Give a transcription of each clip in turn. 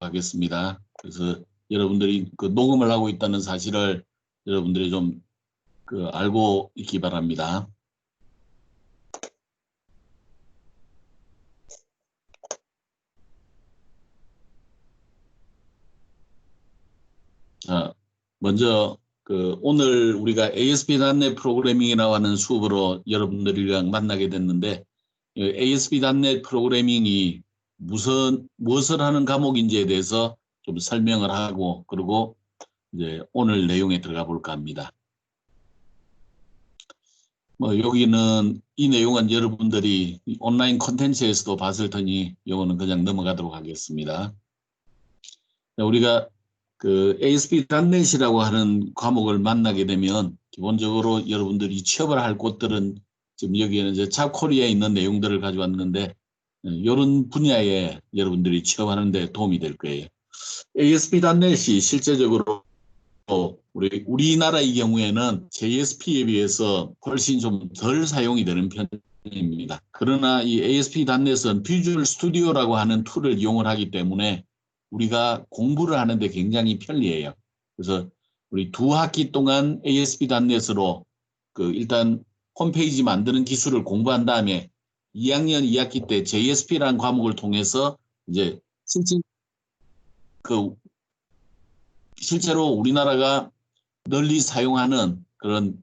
하겠습니다. 그래서 여러분들이 그 녹음을 하고 있다는 사실을 여러분들이 좀 알고 있기 바랍니다. 자, 먼저 오늘 우리가 ASP.NET 프로그래밍이라고 하는 수업으로 여러분들이랑 만나게 됐는데, ASP.NET 프로그래밍이 무엇을 하는 과목인지에 대해서 좀 설명을 하고, 그리고 이제 오늘 내용에 들어가 볼까 합니다. 여기는 이 내용은 여러분들이 온라인 콘텐츠에서도 봤을 테니 이거는 그냥 넘어가도록 하겠습니다. 우리가 ASP.NET이라고 하는 과목을 만나게 되면 기본적으로 여러분들이 취업을 할 곳들은 지금 여기에는 이제 잡코리아에 있는 내용들을 가져왔는데 이런 분야에 여러분들이 취업하는 데 도움이 될 거예요. ASP.NET이 실제적으로 우리나라의 경우에는 JSP에 비해서 훨씬 좀 덜 사용이 되는 편입니다. 그러나 이 ASP.NET은 비주얼 스튜디오라고 하는 툴을 이용을 하기 때문에 우리가 공부를 하는데 굉장히 편리해요. 그래서 우리 2학기 동안 ASP.NET으로 일단 홈페이지 만드는 기술을 공부한 다음에 2학년 2학기 때 JSP라는 과목을 통해서 이제 실제로 우리나라가 널리 사용하는 그런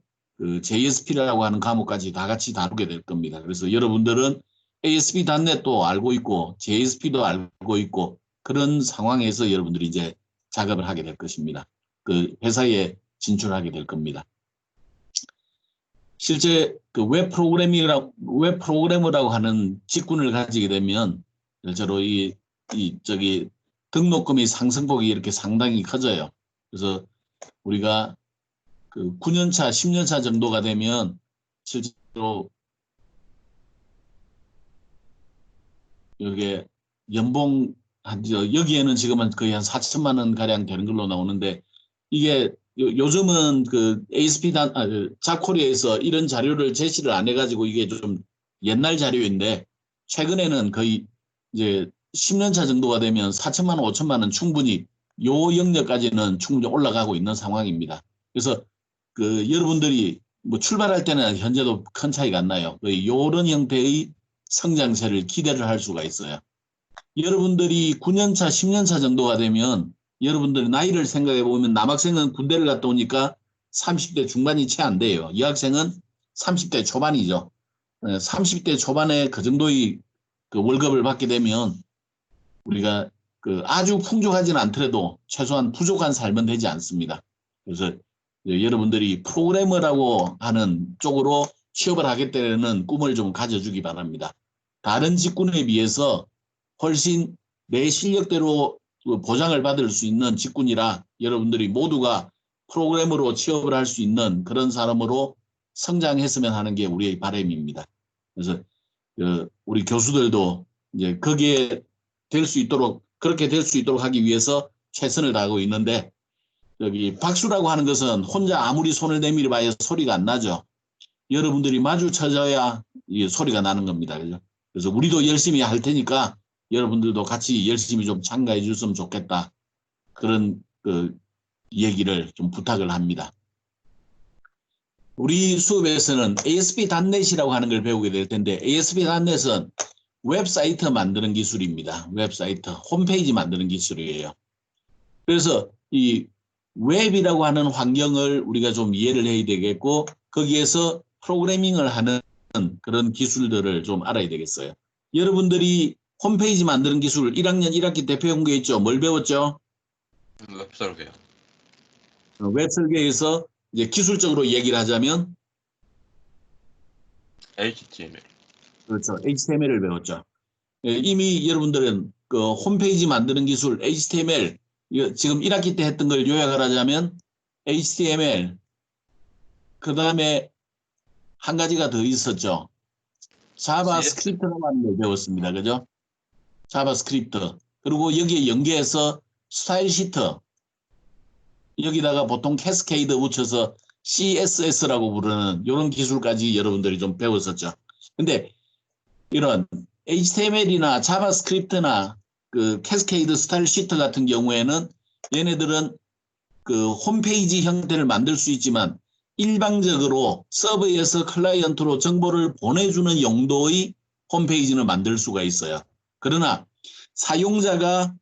JSP라고 하는 과목까지 다 같이 다루게 될 겁니다. 그래서 여러분들은 ASP.NET도 알고 있고 JSP도 알고 있고 그런 상황에서 여러분들이 이제 작업을 하게 될 것입니다. 그 회사에 진출하게 될 겁니다. 실제 웹 프로그래머라고 하는 직군을 가지게 되면 실제로 등록금이 상승폭이 이렇게 상당히 커져요. 그래서 우리가 9년차, 10년차 정도가 되면 실제로 여기에 연봉 여기에는 지금은 거의 한 4천만 원 가량 되는 걸로 나오는데 이게 요즘은 잡코리아에서 이런 자료를 제시를 안 해가지고 이게 좀 옛날 자료인데 최근에는 거의 이제 10년차 정도가 되면 4천만 원, 5천만 원 충분히 요 영역까지는 충분히 올라가고 있는 상황입니다. 그래서 여러분들이 출발할 때는 현재도 큰 차이가 안 나요. 이런 형태의 성장세를 기대를 할 수가 있어요. 여러분들이 9년차, 10년차 정도가 되면 여러분들의 나이를 생각해 보면 남학생은 군대를 갔다 오니까 30대 중반이 채 안 돼요. 여학생은 30대 초반이죠. 30대 초반에 그 정도의 월급을 받게 되면 우리가 아주 풍족하지는 않더라도 최소한 부족한 삶은 되지 않습니다. 그래서 여러분들이 프로그래머라고 하는 쪽으로 취업을 하겠다는 꿈을 좀 가져주기 바랍니다. 다른 직군에 비해서 훨씬 내 실력대로 보장을 받을 수 있는 직군이라 여러분들이 모두가 프로그래머로 취업을 할 수 있는 그런 사람으로 성장했으면 하는 게 우리의 바람입니다. 그래서 우리 교수들도 이제 거기에 그렇게 될 수 있도록 하기 위해서 최선을 다하고 있는데 여기 박수라고 하는 것은 혼자 아무리 손을 내밀어 봐야 소리가 안 나죠. 여러분들이 마주쳐져야 소리가 나는 겁니다. 그래서 우리도 열심히 할 테니까 여러분들도 같이 열심히 좀 참가해 주셨으면 좋겠다. 그런 얘기를 좀 부탁을 합니다. 우리 수업에서는 ASP.NET이라고 하는 걸 배우게 될 텐데 ASP.NET은 웹사이트 만드는 기술입니다. 웹사이트, 홈페이지 만드는 기술이에요. 그래서 이 웹이라고 하는 환경을 우리가 좀 이해를 해야 되겠고 거기에서 프로그래밍을 하는 그런 기술들을 좀 알아야 되겠어요. 여러분들이 홈페이지 만드는 기술 1학년 1학기 때 배운 게 있죠. 뭘 배웠죠? 웹 설계요. 웹 설계에서 이제 기술적으로 얘기를 하자면 HTML. 그렇죠. HTML을 배웠죠. 이미 여러분들은 홈페이지 만드는 기술 HTML 지금 1학기 때 했던 걸 요약을 하자면 HTML 그 다음에 한 가지가 더 있었죠. 자바스크립트라고 하는 걸 배웠습니다. 그죠? 자바스크립트. 그리고 여기에 연계해서 스타일 시트. 여기다가 보통 캐스케이드 붙여서 CSS라고 부르는 이런 기술까지 여러분들이 좀 배웠었죠. 근데 이런 HTML이나 자바스크립트나 그 캐스케이드 스타일 시트 같은 경우에는 얘네들은 그 홈페이지 형태를 만들 수 있지만 일방적으로 서버에서 클라이언트로 정보를 보내주는 용도의 홈페이지는 만들 수가 있어요. 그러나 사용자가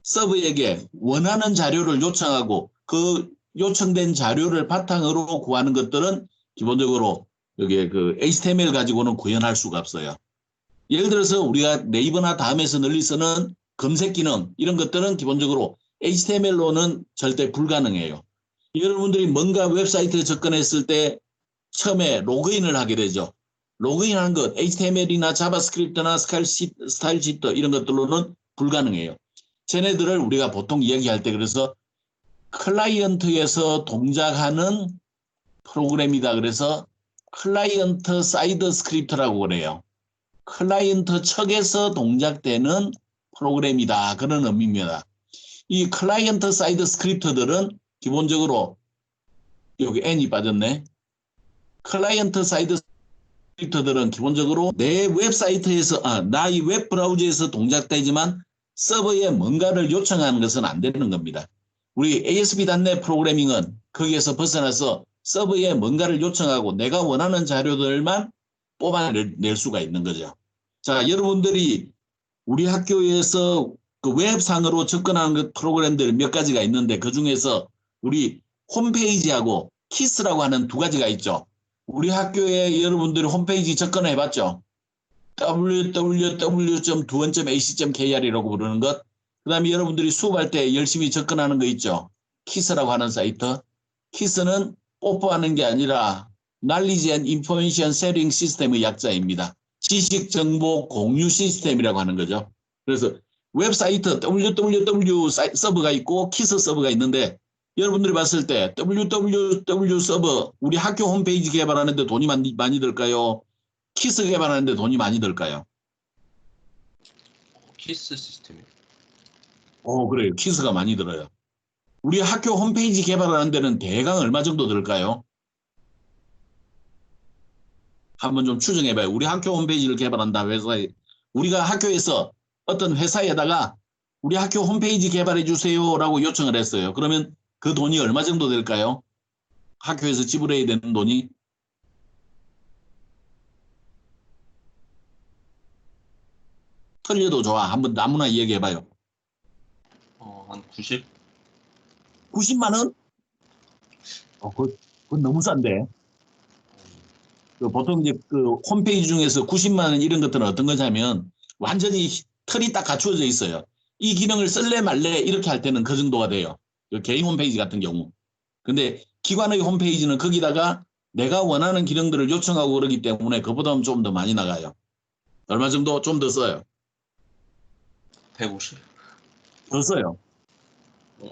서버에게 원하는 자료를 요청하고 그 요청된 자료를 바탕으로 구하는 것들은 기본적으로 여기에 그 HTML 가지고는 구현할 수가 없어요. 예를 들어서 우리가 네이버나 다음에서 널리 쓰는 검색 기능 이런 것들은 기본적으로 HTML로는 절대 불가능해요. 여러분들이 뭔가 웹사이트에 접근했을 때 처음에 로그인을 하게 되죠. 로그인하는 것 HTML이나 자바스크립트나 스타일 시트 이런 것들로는 불가능해요. 쟤네들을 우리가 보통 이야기할 때 그래서 클라이언트에서 동작하는 프로그램이다. 그래서 클라이언트 사이드 스크립트라고 그래요. 클라이언트 측에서 동작되는 프로그램이다. 그런 의미입니다. 이 클라이언트 사이드 스크립트들은 기본적으로 여기 N이 빠졌네. 클라이언트 사이드 스크립트들은 기본적으로 내 웹사이트에서 나의 웹 브라우저에서 동작되지만 서버에 뭔가를 요청하는 것은 안 되는 겁니다. 우리 ASP.NET 프로그래밍은 거기에서 벗어나서 서버에 뭔가를 요청하고 내가 원하는 자료들만 뽑아낼 수가 있는 거죠. 자, 여러분들이 우리 학교에서 그 웹상으로 접근하는 그 프로그램들 몇 가지가 있는데 그중에서 우리 홈페이지하고 키스라고 하는 두 가지가 있죠. 우리 학교에 여러분들이 홈페이지 접근을 해봤죠. www.du원.ac.kr이라고 부르는 것. 그 다음에 여러분들이 수업할 때 열심히 접근하는 거 있죠. 키스라고 하는 사이트. 키스는 뽀뽀하는 게 아니라 Knowledge and Information Sharing System의 약자입니다. 지식 정보 공유 시스템이라고 하는 거죠. 그래서 웹사이트 www 서버가 있고 키스 서버가 있는데 여러분들이 봤을 때 www 서버 우리 학교 홈페이지 개발하는데 돈이 많이 들까요? 키스 개발하는데 돈이 많이 들까요? 키스 시스템이. 그래요. 키스가 많이 들어요. 우리 학교 홈페이지 개발하는 데는 대강 얼마 정도 들까요? 한번 좀 추정해봐요. 우리 학교 홈페이지를 개발한다 회사에 우리가 학교에서 어떤 회사에다가 우리 학교 홈페이지 개발해 주세요라고 요청을 했어요. 그러면 그 돈이 얼마 정도 될까요? 학교에서 지불해야 되는 돈이 틀려도 좋아. 한번 아무나 이야기해봐요. 한 90? 90만 원? 그건 너무 싼데. 보통 이제 그 홈페이지 중에서 90만 원 이런 것들은 어떤 거냐면 완전히 틀이 딱 갖추어져 있어요. 이 기능을 쓸래 말래 이렇게 할 때는 그 정도가 돼요. 그 개인 홈페이지 같은 경우. 근데 기관의 홈페이지는 거기다가 내가 원하는 기능들을 요청하고 그러기 때문에 그보다는 좀 더 많이 나가요. 얼마 정도? 좀 더 써요. 150? 더 써요.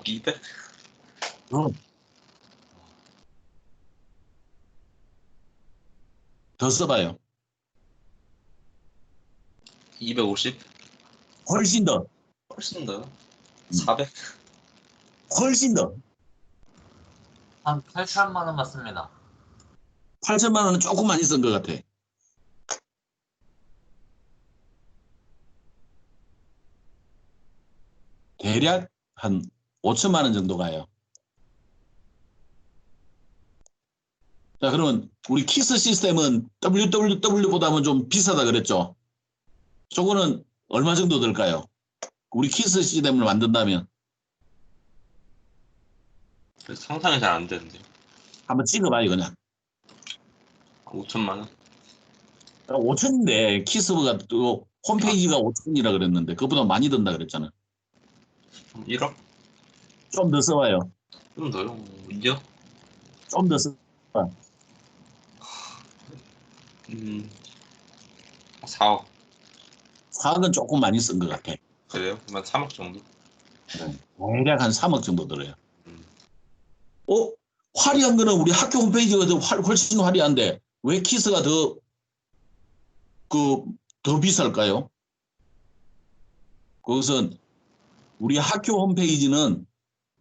200? 더 써봐요. 250? 훨씬 더. 훨씬 더. 400? 훨씬 더. 한 8천만 원 맞습니다. 8천만 원은 조금 많이 쓴 것 같아. 대략 한 5천만 원 정도 가요. 자, 그러면 우리 키스 시스템은 www보다는 좀 비싸다 그랬죠? 저거는 얼마 정도 들까요? 우리 키스 시스템을 만든다면 상상이 잘 안 되는데요. 한번 찍어봐요 그냥. 5천만 원? 5천인데 키스가 또 홈페이지가 5천이라 그랬는데 그보다 많이 든다 그랬잖아. 1억? 좀 더 써봐요. 좀 더요? 2억? 좀 더 써. 4억. 4억은 조금 많이 쓴 것 같아. 그래요? 그러면 3억 정도? 대략 한 3억 정도 들어요. 음. 화려한 거는 우리 학교 홈페이지가 훨씬 화려한데 왜 키스가 더 비쌀까요? 그것은 우리 학교 홈페이지는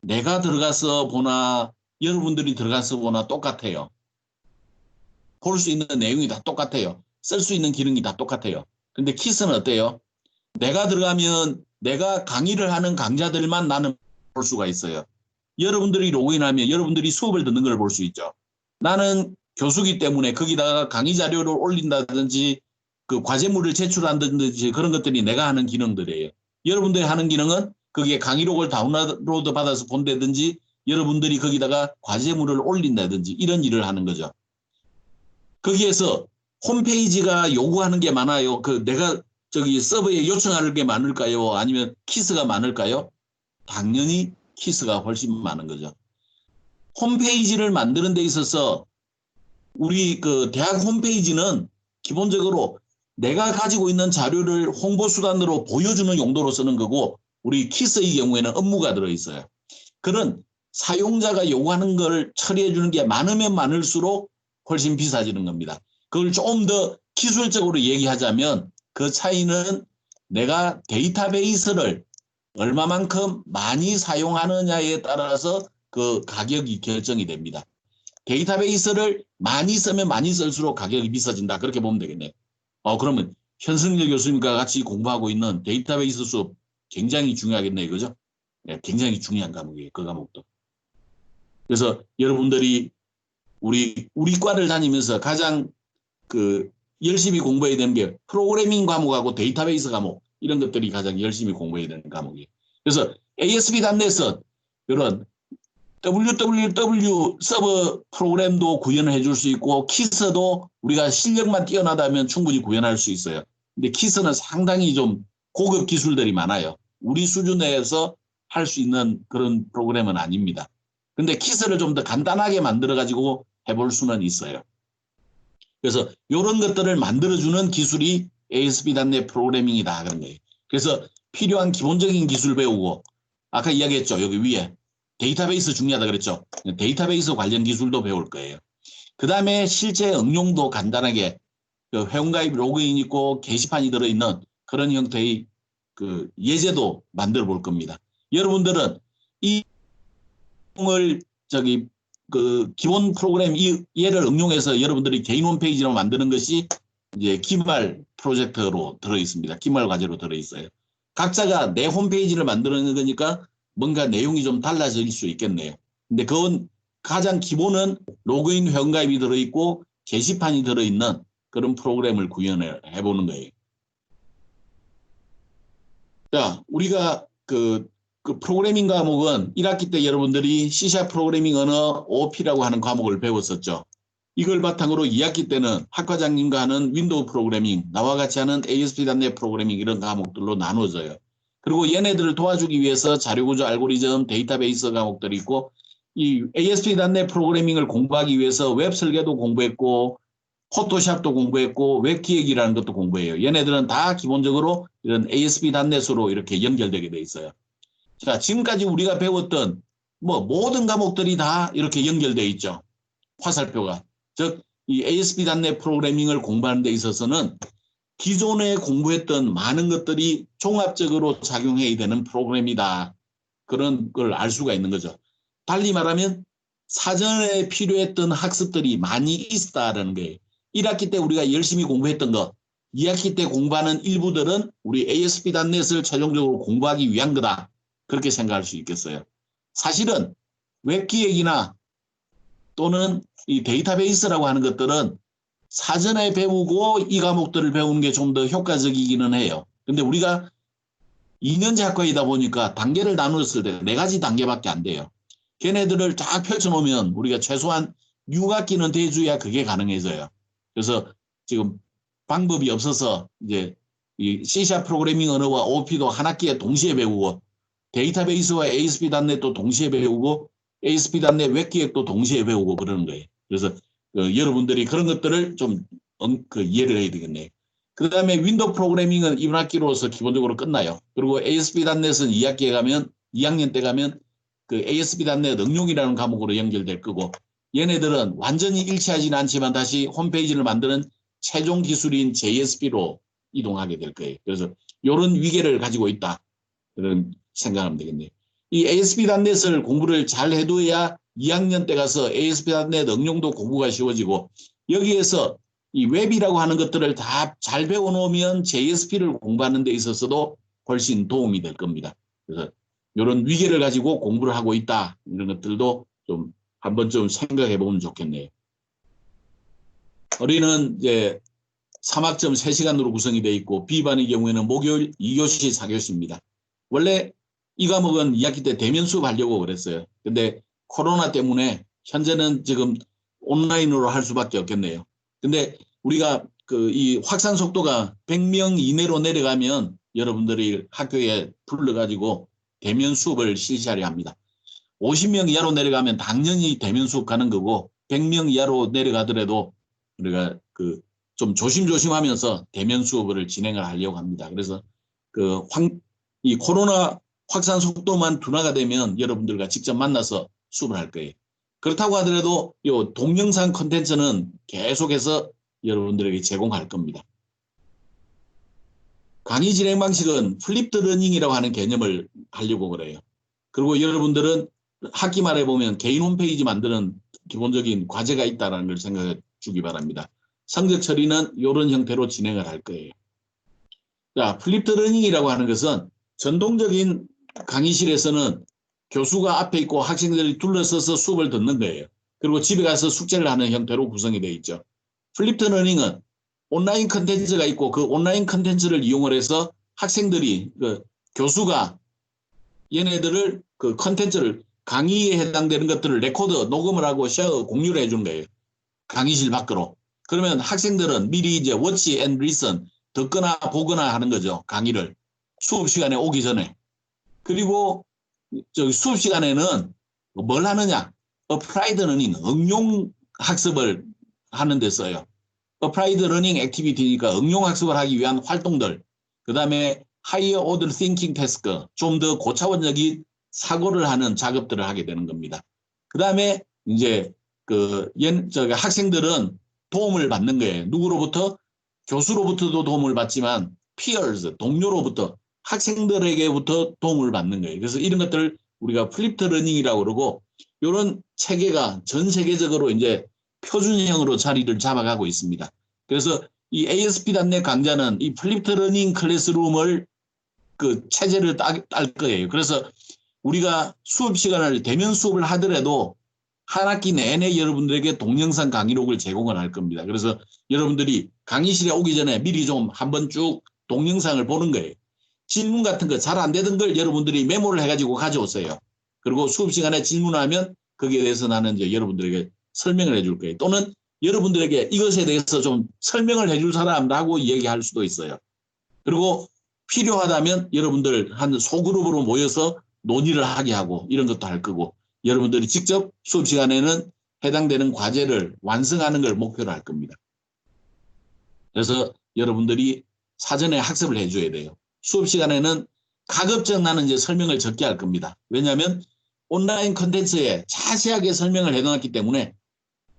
내가 들어가서 보나 여러분들이 들어가서 보나 똑같아요. 볼 수 있는 내용이 다 똑같아요. 쓸 수 있는 기능이 다 똑같아요. 근데 키스는 어때요? 내가 들어가면 내가 강의를 하는 강좌들만 나는 볼 수가 있어요. 여러분들이 로그인하면 여러분들이 수업을 듣는 걸 볼 수 있죠. 나는 교수기 때문에 거기다가 강의 자료를 올린다든지 그 과제물을 제출한다든지 그런 것들이 내가 하는 기능들이에요. 여러분들이 하는 기능은 거기에 강의록을 다운로드 받아서 본다든지 여러분들이 거기다가 과제물을 올린다든지 이런 일을 하는 거죠. 거기에서 홈페이지가 요구하는 게 많아요. 내가 저기 서버에 요청하는 게 많을까요? 아니면 키스가 많을까요? 당연히 키스가 훨씬 많은 거죠. 홈페이지를 만드는 데 있어서 우리 그 대학 홈페이지는 기본적으로 내가 가지고 있는 자료를 홍보 수단으로 보여주는 용도로 쓰는 거고 우리 키스의 경우에는 업무가 들어있어요. 그런 사용자가 요구하는 걸 처리해 주는 게 많으면 많을수록 훨씬 비싸지는 겁니다. 그걸 좀 더 기술적으로 얘기하자면 그 차이는 내가 데이터베이스를 얼마만큼 많이 사용하느냐에 따라서 그 가격이 결정이 됩니다. 데이터베이스를 많이 쓰면 많이 쓸수록 가격이 비싸진다. 그렇게 보면 되겠네요. 그러면 현승일 교수님과 같이 공부하고 있는 데이터베이스 수업 굉장히 중요하겠네요. 그죠? 네, 굉장히 중요한 과목이에요. 그 과목도. 그래서 여러분들이 우리 과를 다니면서 가장 그 열심히 공부해야 되는 게 프로그래밍 과목하고 데이터베이스 과목 이런 것들이 가장 열심히 공부해야 되는 과목이에요. 그래서 ASP.NET은 이런 www 서버 프로그램도 구현해 줄 수 있고 키스도 우리가 실력만 뛰어나다면 충분히 구현할 수 있어요. 근데 키스는 상당히 좀 고급 기술들이 많아요. 우리 수준에서 할 수 있는 그런 프로그램은 아닙니다. 근데 키스를 좀 더 간단하게 만들어 가지고 해볼 수는 있어요. 그래서 이런 것들을 만들어주는 기술이 ASP.NET 프로그래밍이다 그런 거예요. 그래서 필요한 기본적인 기술 배우고 아까 이야기했죠. 여기 위에 데이터베이스 중요하다 그랬죠. 데이터베이스 관련 기술도 배울 거예요. 그 다음에 실제 응용도 간단하게 그 회원가입 로그인 있고 게시판이 들어있는 그런 형태의 그 예제도 만들어 볼 겁니다. 여러분들은 이 을 저기 그 기본 프로그램 얘를 응용해서 여러분들이 개인 홈페이지로 만드는 것이 이제 기말 프로젝트로 들어 있습니다. 기말 과제로 들어 있어요. 각자가 내 홈페이지를 만드는 거니까 뭔가 내용이 좀 달라질 수 있겠네요. 근데 그건 가장 기본은 로그인 회원가입이 들어 있고 게시판이 들어 있는 그런 프로그램을 구현해 보는 거예요. 자, 우리가 그 프로그래밍 과목은 1학기 때 여러분들이 C# 프로그래밍 언어 OOP라고 하는 과목을 배웠었죠. 이걸 바탕으로 2학기 때는 학과장님과 하는 윈도우 프로그래밍, 나와 같이 하는 ASP.NET 프로그래밍 이런 과목들로 나누어져요. 그리고 얘네들을 도와주기 위해서 자료구조 알고리즘, 데이터베이스 과목들이 있고 이 ASP.NET 프로그래밍을 공부하기 위해서 웹 설계도 공부했고 포토샵도 공부했고 웹기획이라는 것도 공부해요. 얘네들은 다 기본적으로 이런 ASP.NET으로 이렇게 연결되게 돼 있어요. 자, 지금까지 우리가 배웠던 모든 과목들이 다 이렇게 연결되어 있죠. 화살표가. 즉, 이 ASP.NET 프로그래밍을 공부하는 데 있어서는 기존에 공부했던 많은 것들이 종합적으로 작용해야 되는 프로그램이다. 그런 걸 알 수가 있는 거죠. 달리 말하면 사전에 필요했던 학습들이 많이 있다라는 거예요. 1학기 때 우리가 열심히 공부했던 거, 2학기 때 공부하는 일부들은 우리 ASP.NET을 최종적으로 공부하기 위한 거다. 그렇게 생각할 수 있겠어요. 사실은 웹기획이나 또는 이 데이터베이스라고 하는 것들은 사전에 배우고 이 과목들을 배우는 게 좀 더 효과적이기는 해요. 근데 우리가 2년제 학과이다 보니까 단계를 나눴을 때 4가지 단계밖에 안 돼요. 걔네들을 쫙 펼쳐놓으면 우리가 최소한 6학기는 돼줘야 그게 가능해져요. 그래서 지금 방법이 없어서 이제 이 C# 프로그래밍 언어와 OOP도 한 학기에 동시에 배우고 데이터베이스와 ASP.NET도 동시에 배우고 ASP.NET 웹기획도 동시에 배우고 그러는 거예요. 그래서 여러분들이 그런 것들을 좀 이해를 해야 되겠네요. 그 다음에 윈도우 프로그래밍은 이번 학기로서 기본적으로 끝나요. 그리고 ASP.NET은 2학기에 가면 2학년 때 가면 그 ASP.NET 응용이라는 과목으로 연결될 거고 얘네들은 완전히 일치하지는 않지만 다시 홈페이지를 만드는 최종 기술인 JSP로 이동하게 될 거예요. 그래서 이런 위계를 가지고 있다. 그런 생각하면 되겠네요. 이 ASP.NET을 공부를 잘 해둬야 2학년 때 가서 ASP.NET 응용도 공부가 쉬워지고 여기에서 이 웹이라고 하는 것들을 다 잘 배워놓으면 JSP를 공부하는 데 있어서도 훨씬 도움이 될 겁니다. 그래서 이런 위계를 가지고 공부를 하고 있다. 이런 것들도 좀 한번 좀 생각해 보면 좋겠네요. 우리는 이제 3학점 3시간으로 구성이 되어 있고 B반의 경우에는 목요일 2교시 4교시입니다. 원래 이 과목은 2학기 때 대면 수업하려고 그랬어요. 근데 코로나 때문에 현재는 지금 온라인으로 할 수밖에 없겠네요. 근데 우리가 이 확산 속도가 100명 이내로 내려가면 여러분들이 학교에 불러가지고 대면 수업을 실시하려 합니다. 50명 이하로 내려가면 당연히 대면 수업 가는 거고 100명 이하로 내려가더라도 우리가 좀 조심조심하면서 대면 수업을 진행을 하려고 합니다. 그래서 이 코로나 확산 속도만 둔화가 되면 여러분들과 직접 만나서 수업을 할 거예요. 그렇다고 하더라도 이 동영상 콘텐츠는 계속해서 여러분들에게 제공할 겁니다. 강의 진행 방식은 플립드 러닝이라고 하는 개념을 하려고 그래요. 그리고 여러분들은 학기 말에 보면 개인 홈페이지 만드는 기본적인 과제가 있다는 걸 생각해 주기 바랍니다. 성적 처리는 이런 형태로 진행을 할 거예요. 자, 플립드 러닝이라고 하는 것은 전통적인 강의실에서는 교수가 앞에 있고 학생들이 둘러서서 수업을 듣는 거예요. 그리고 집에 가서 숙제를 하는 형태로 구성이 되어 있죠. 플립드 러닝은 온라인 컨텐츠가 있고 그 온라인 컨텐츠를 이용을 해서 학생들이 교수가 얘네들을 컨텐츠를 강의에 해당되는 것들을 레코드, 녹음을 하고 쉐어, 공유를 해주는 거예요. 강의실 밖으로. 그러면 학생들은 미리 이제 워치 앤 리슨 듣거나 보거나 하는 거죠. 강의를. 수업 시간에 오기 전에. 그리고 수업 시간에는 뭘 하느냐? 어플라이드 러닝, 응용 학습을 하는 데 써요. 어플라이드 러닝 액티비티니까 응용 학습을 하기 위한 활동들. 그다음에 하이어 오더 띵킹 태스크, 좀 더 고차원적인 사고를 하는 작업들을 하게 되는 겁니다. 그다음에 이제 학생들은 도움을 받는 거예요. 누구로부터? 교수로부터도 도움을 받지만 peers, 동료로부터, 학생들에게부터 도움을 받는 거예요. 그래서 이런 것들을 우리가 플립드 러닝이라고 그러고 이런 체계가 전 세계적으로 이제 표준형으로 자리를 잡아가고 있습니다. 그래서 이 ASP.NET 강좌는 이 플립드 러닝 클래스룸을 체제를 딸 거예요. 그래서 우리가 수업 시간을 대면 수업을 하더라도 한 학기 내내 여러분들에게 동영상 강의록을 제공을 할 겁니다. 그래서 여러분들이 강의실에 오기 전에 미리 좀 한번 쭉 동영상을 보는 거예요. 질문 같은 거 잘 안 되던 걸 여러분들이 메모를 해가지고 가져오세요. 그리고 수업 시간에 질문하면 거기에 대해서 나는 이제 여러분들에게 설명을 해줄 거예요. 또는 여러분들에게 이것에 대해서 좀 설명을 해줄 사람하고 얘기할 수도 있어요. 그리고 필요하다면 여러분들 한 소그룹으로 모여서 논의를 하게 하고 이런 것도 할 거고 여러분들이 직접 수업 시간에는 해당되는 과제를 완성하는 걸 목표로 할 겁니다. 그래서 여러분들이 사전에 학습을 해줘야 돼요. 수업 시간에는 가급적 나는 이제 설명을 적게 할 겁니다. 왜냐하면 온라인 콘텐츠에 자세하게 설명을 해놓았기 때문에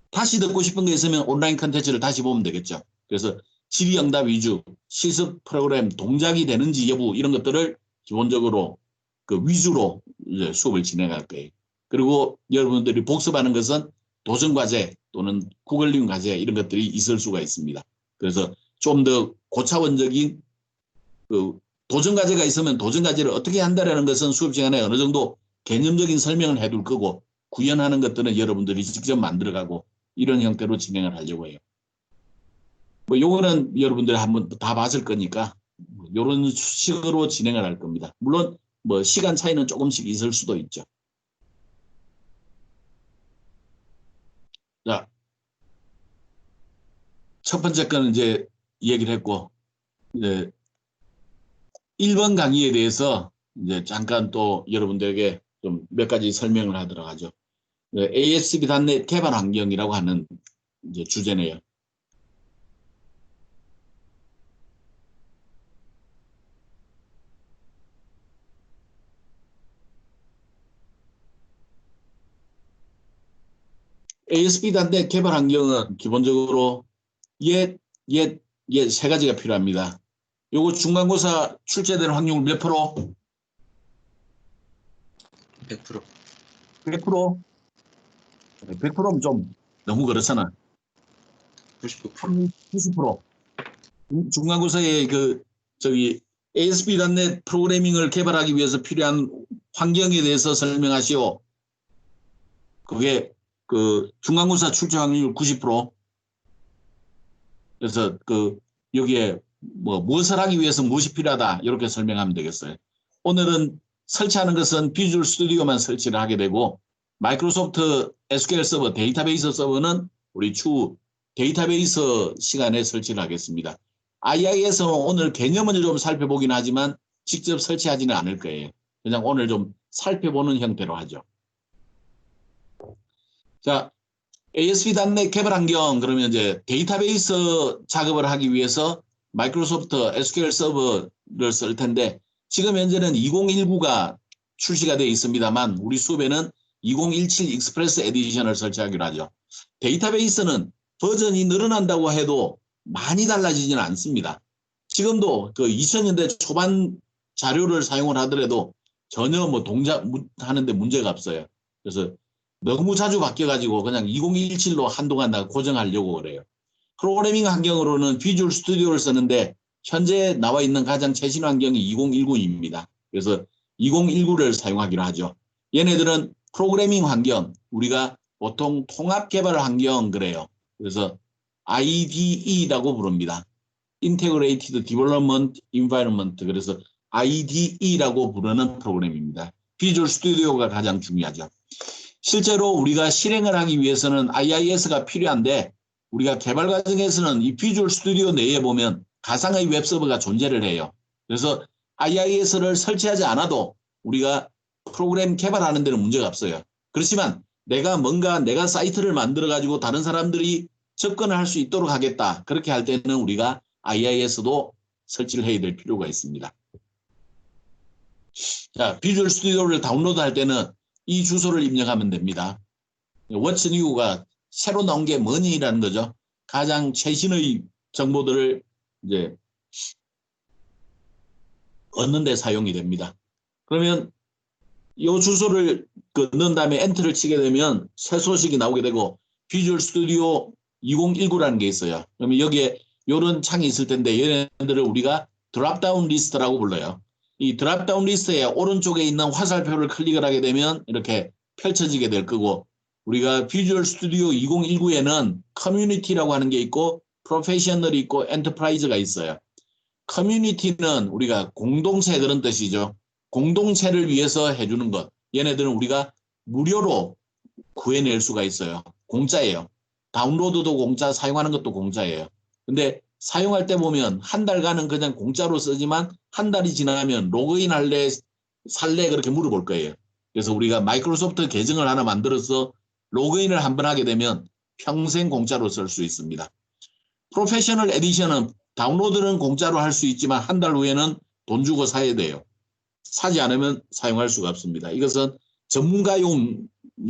다시 듣고 싶은 게 있으면 온라인 콘텐츠를 다시 보면 되겠죠. 그래서 질의응답 위주, 실습 프로그램 동작이 되는지 여부 이런 것들을 기본적으로 위주로 이제 수업을 진행할 거예요. 그리고 여러분들이 복습하는 것은 도전과제 또는 구글링 과제 이런 것들이 있을 수가 있습니다. 그래서 좀 더 고차원적인 도전과제가 있으면 도전과제를 어떻게 한다는 것은 수업 시간에 어느 정도 개념적인 설명을 해둘 거고 구현하는 것들은 여러분들이 직접 만들어가고 이런 형태로 진행을 하려고 해요. 요거는 여러분들이 한번 다 봤을 거니까 이런 식으로 진행을 할 겁니다. 물론 시간 차이는 조금씩 있을 수도 있죠. 자, 첫 번째 거는 이제 얘기를 했고 이제 1번 강의에 대해서 이제 잠깐 또 여러분들에게 좀 몇 가지 설명을 하도록 하죠. ASP.NET 개발 환경이라고 하는 이제 주제네요. ASP.NET 개발 환경은 기본적으로 세 가지가 필요합니다. 요거 중간고사 출제되는 확률 몇 프로? 100%. 100%? 100%면 좀 너무 그렇잖아. 99%. 90%. 중간고사에 ASP.NET 프로그래밍을 개발하기 위해서 필요한 환경에 대해서 설명하시오. 그게 그 중간고사 출제 확률 90%. 그래서 그 여기에 뭐 무엇을 하기 위해서 무엇이 필요하다 이렇게 설명하면 되겠어요. 오늘은 설치하는 것은 비주얼 스튜디오만 설치를 하게 되고 마이크로소프트 SQL 서버 데이터베이스 서버는 우리 추후 데이터베이스 시간에 설치를 하겠습니다. II에서는 오늘 개념을 좀 살펴보긴 하지만 직접 설치하지는 않을 거예요. 그냥 오늘 좀 살펴보는 형태로 하죠. 자, ASP.NET 개발 환경 그러면 이제 데이터베이스 작업을 하기 위해서 마이크로소프트 SQL 서버를 쓸 텐데 지금 현재는 2019가 출시가 되어 있습니다만 우리 수업에는 2017 익스프레스 에디션을 설치하기로 하죠. 데이터베이스는 버전이 늘어난다고 해도 많이 달라지지는 않습니다. 지금도 그 2000년대 초반 자료를 사용을 하더라도 전혀 뭐 동작하는데 문제가 없어요. 그래서 너무 자주 바뀌어가지고 그냥 2017로 한동안 다 고정하려고 그래요. 프로그래밍 환경으로는 비주얼 스튜디오를 쓰는데 현재 나와 있는 가장 최신 환경이 2019입니다. 그래서 2019를 사용하기로 하죠. 얘네들은 프로그래밍 환경, 우리가 보통 통합 개발 환경 그래요. 그래서 IDE라고 부릅니다. Integrated Development Environment. 그래서 IDE라고 부르는 프로그램입니다. 비주얼 스튜디오가 가장 중요하죠. 실제로 우리가 실행을 하기 위해서는 IIS가 필요한데 우리가 개발 과정에서는 이 비주얼 스튜디오 내에 보면 가상의 웹서버가 존재를 해요. 그래서 IIS를 설치하지 않아도 우리가 프로그램 개발하는 데는 문제가 없어요. 그렇지만 내가 사이트를 만들어 가지고 다른 사람들이 접근을 할 수 있도록 하겠다. 그렇게 할 때는 우리가 IIS도 설치를 해야 될 필요가 있습니다. 자, 비주얼 스튜디오를 다운로드할 때는 이 주소를 입력하면 됩니다. What's New가 새로 나온 게 뭐니라는 거죠. 가장 최신의 정보들을 이제 얻는 데 사용이 됩니다. 그러면 이 주소를 넣은 다음에 엔터를 치게 되면 새 소식이 나오게 되고 비주얼 스튜디오 2019라는 게 있어요. 그러면 여기에 이런 창이 있을 텐데 얘네들을 우리가 드랍다운 리스트라고 불러요. 이 드랍다운 리스트의 오른쪽에 있는 화살표를 클릭을 하게 되면 이렇게 펼쳐지게 될 거고 우리가 비주얼 스튜디오 2019에는 커뮤니티라고 하는 게 있고 프로페셔널이 있고 엔터프라이즈가 있어요. 커뮤니티는 우리가 공동체 그런 뜻이죠. 공동체를 위해서 해주는 것. 얘네들은 우리가 무료로 구해낼 수가 있어요. 공짜예요. 다운로드도 공짜, 사용하는 것도 공짜예요. 근데 사용할 때 보면 한 달간은 그냥 공짜로 쓰지만 한 달이 지나면 로그인 할래, 살래 그렇게 물어볼 거예요. 그래서 우리가 마이크로소프트 계정을 하나 만들어서 로그인을 한번 하게 되면 평생 공짜로 쓸 수 있습니다. 프로페셔널 에디션은 다운로드는 공짜로 할 수 있지만 한 달 후에는 돈 주고 사야 돼요. 사지 않으면 사용할 수가 없습니다. 이것은 전문가용에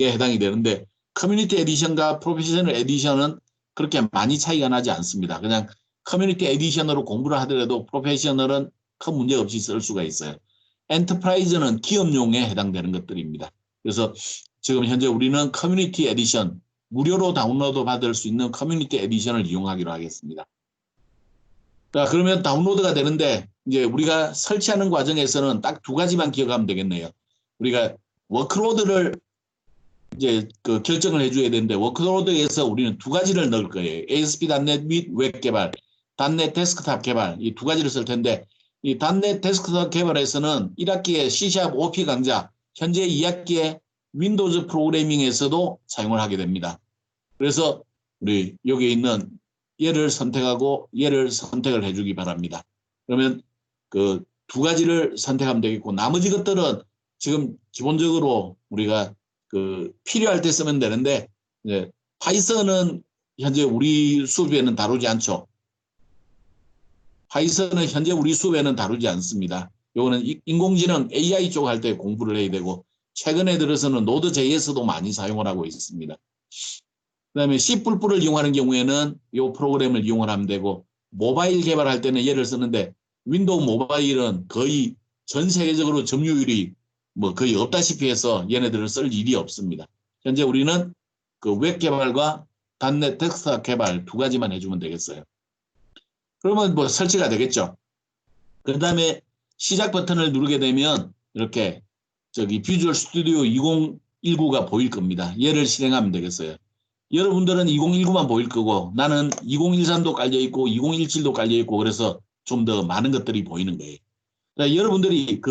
해당이 되는데 커뮤니티 에디션과 프로페셔널 에디션은 그렇게 많이 차이가 나지 않습니다. 그냥 커뮤니티 에디션으로 공부를 하더라도 프로페셔널은 큰 문제 없이 쓸 수가 있어요. 엔터프라이즈는 기업용에 해당되는 것들입니다. 그래서 지금 현재 우리는 커뮤니티 에디션, 무료로 다운로드 받을 수 있는 커뮤니티 에디션을 이용하기로 하겠습니다. 자, 그러면 다운로드가 되는데 이제 우리가 설치하는 과정에서는 딱 두 가지만 기억하면 되겠네요. 우리가 워크로드를 이제 그 결정을 해줘야 되는데 워크로드에서 우리는 두 가지를 넣을 거예요. ASP.NET 및 웹 개발, .NET 데스크탑 개발 이 두 가지를 쓸 텐데 이 .NET 데스크탑 개발에서는 1학기에 C# OP 강좌, 현재 2학기에 윈도우즈 프로그래밍에서도 사용을 하게 됩니다. 그래서 우리 여기에 있는 얘를 선택하고 얘를 선택을 해주기 바랍니다. 그러면 그 두 가지를 선택하면 되겠고 나머지 것들은 지금 기본적으로 우리가 그 필요할 때 쓰면 되는데 이제 파이썬은 현재 우리 수업에는 다루지 않죠. 파이썬은 현재 우리 수업에는 다루지 않습니다. 요거는 인공지능 AI 쪽 할 때 공부를 해야 되고 최근에 들어서는 노드.js도 많이 사용을 하고 있습니다. 그다음에 C++를 이용하는 경우에는 이 프로그램을 이용을 하면 되고 모바일 개발할 때는 얘를 쓰는데 윈도우 모바일은 거의 전 세계적으로 점유율이 뭐 거의 없다시피 해서 얘네들을 쓸 일이 없습니다. 현재 우리는 그 웹 개발과 .NET 데스크탑 개발 두 가지만 해주면 되겠어요. 그러면 뭐 설치가 되겠죠. 그 다음에 시작 버튼을 누르게 되면 이렇게 저기 비주얼 스튜디오 2019가 보일 겁니다. 얘를 실행하면 되겠어요. 여러분들은 2019만 보일 거고 나는 2013도 깔려 있고 2017도 깔려 있고 그래서 좀 더 많은 것들이 보이는 거예요. 그러니까 여러분들이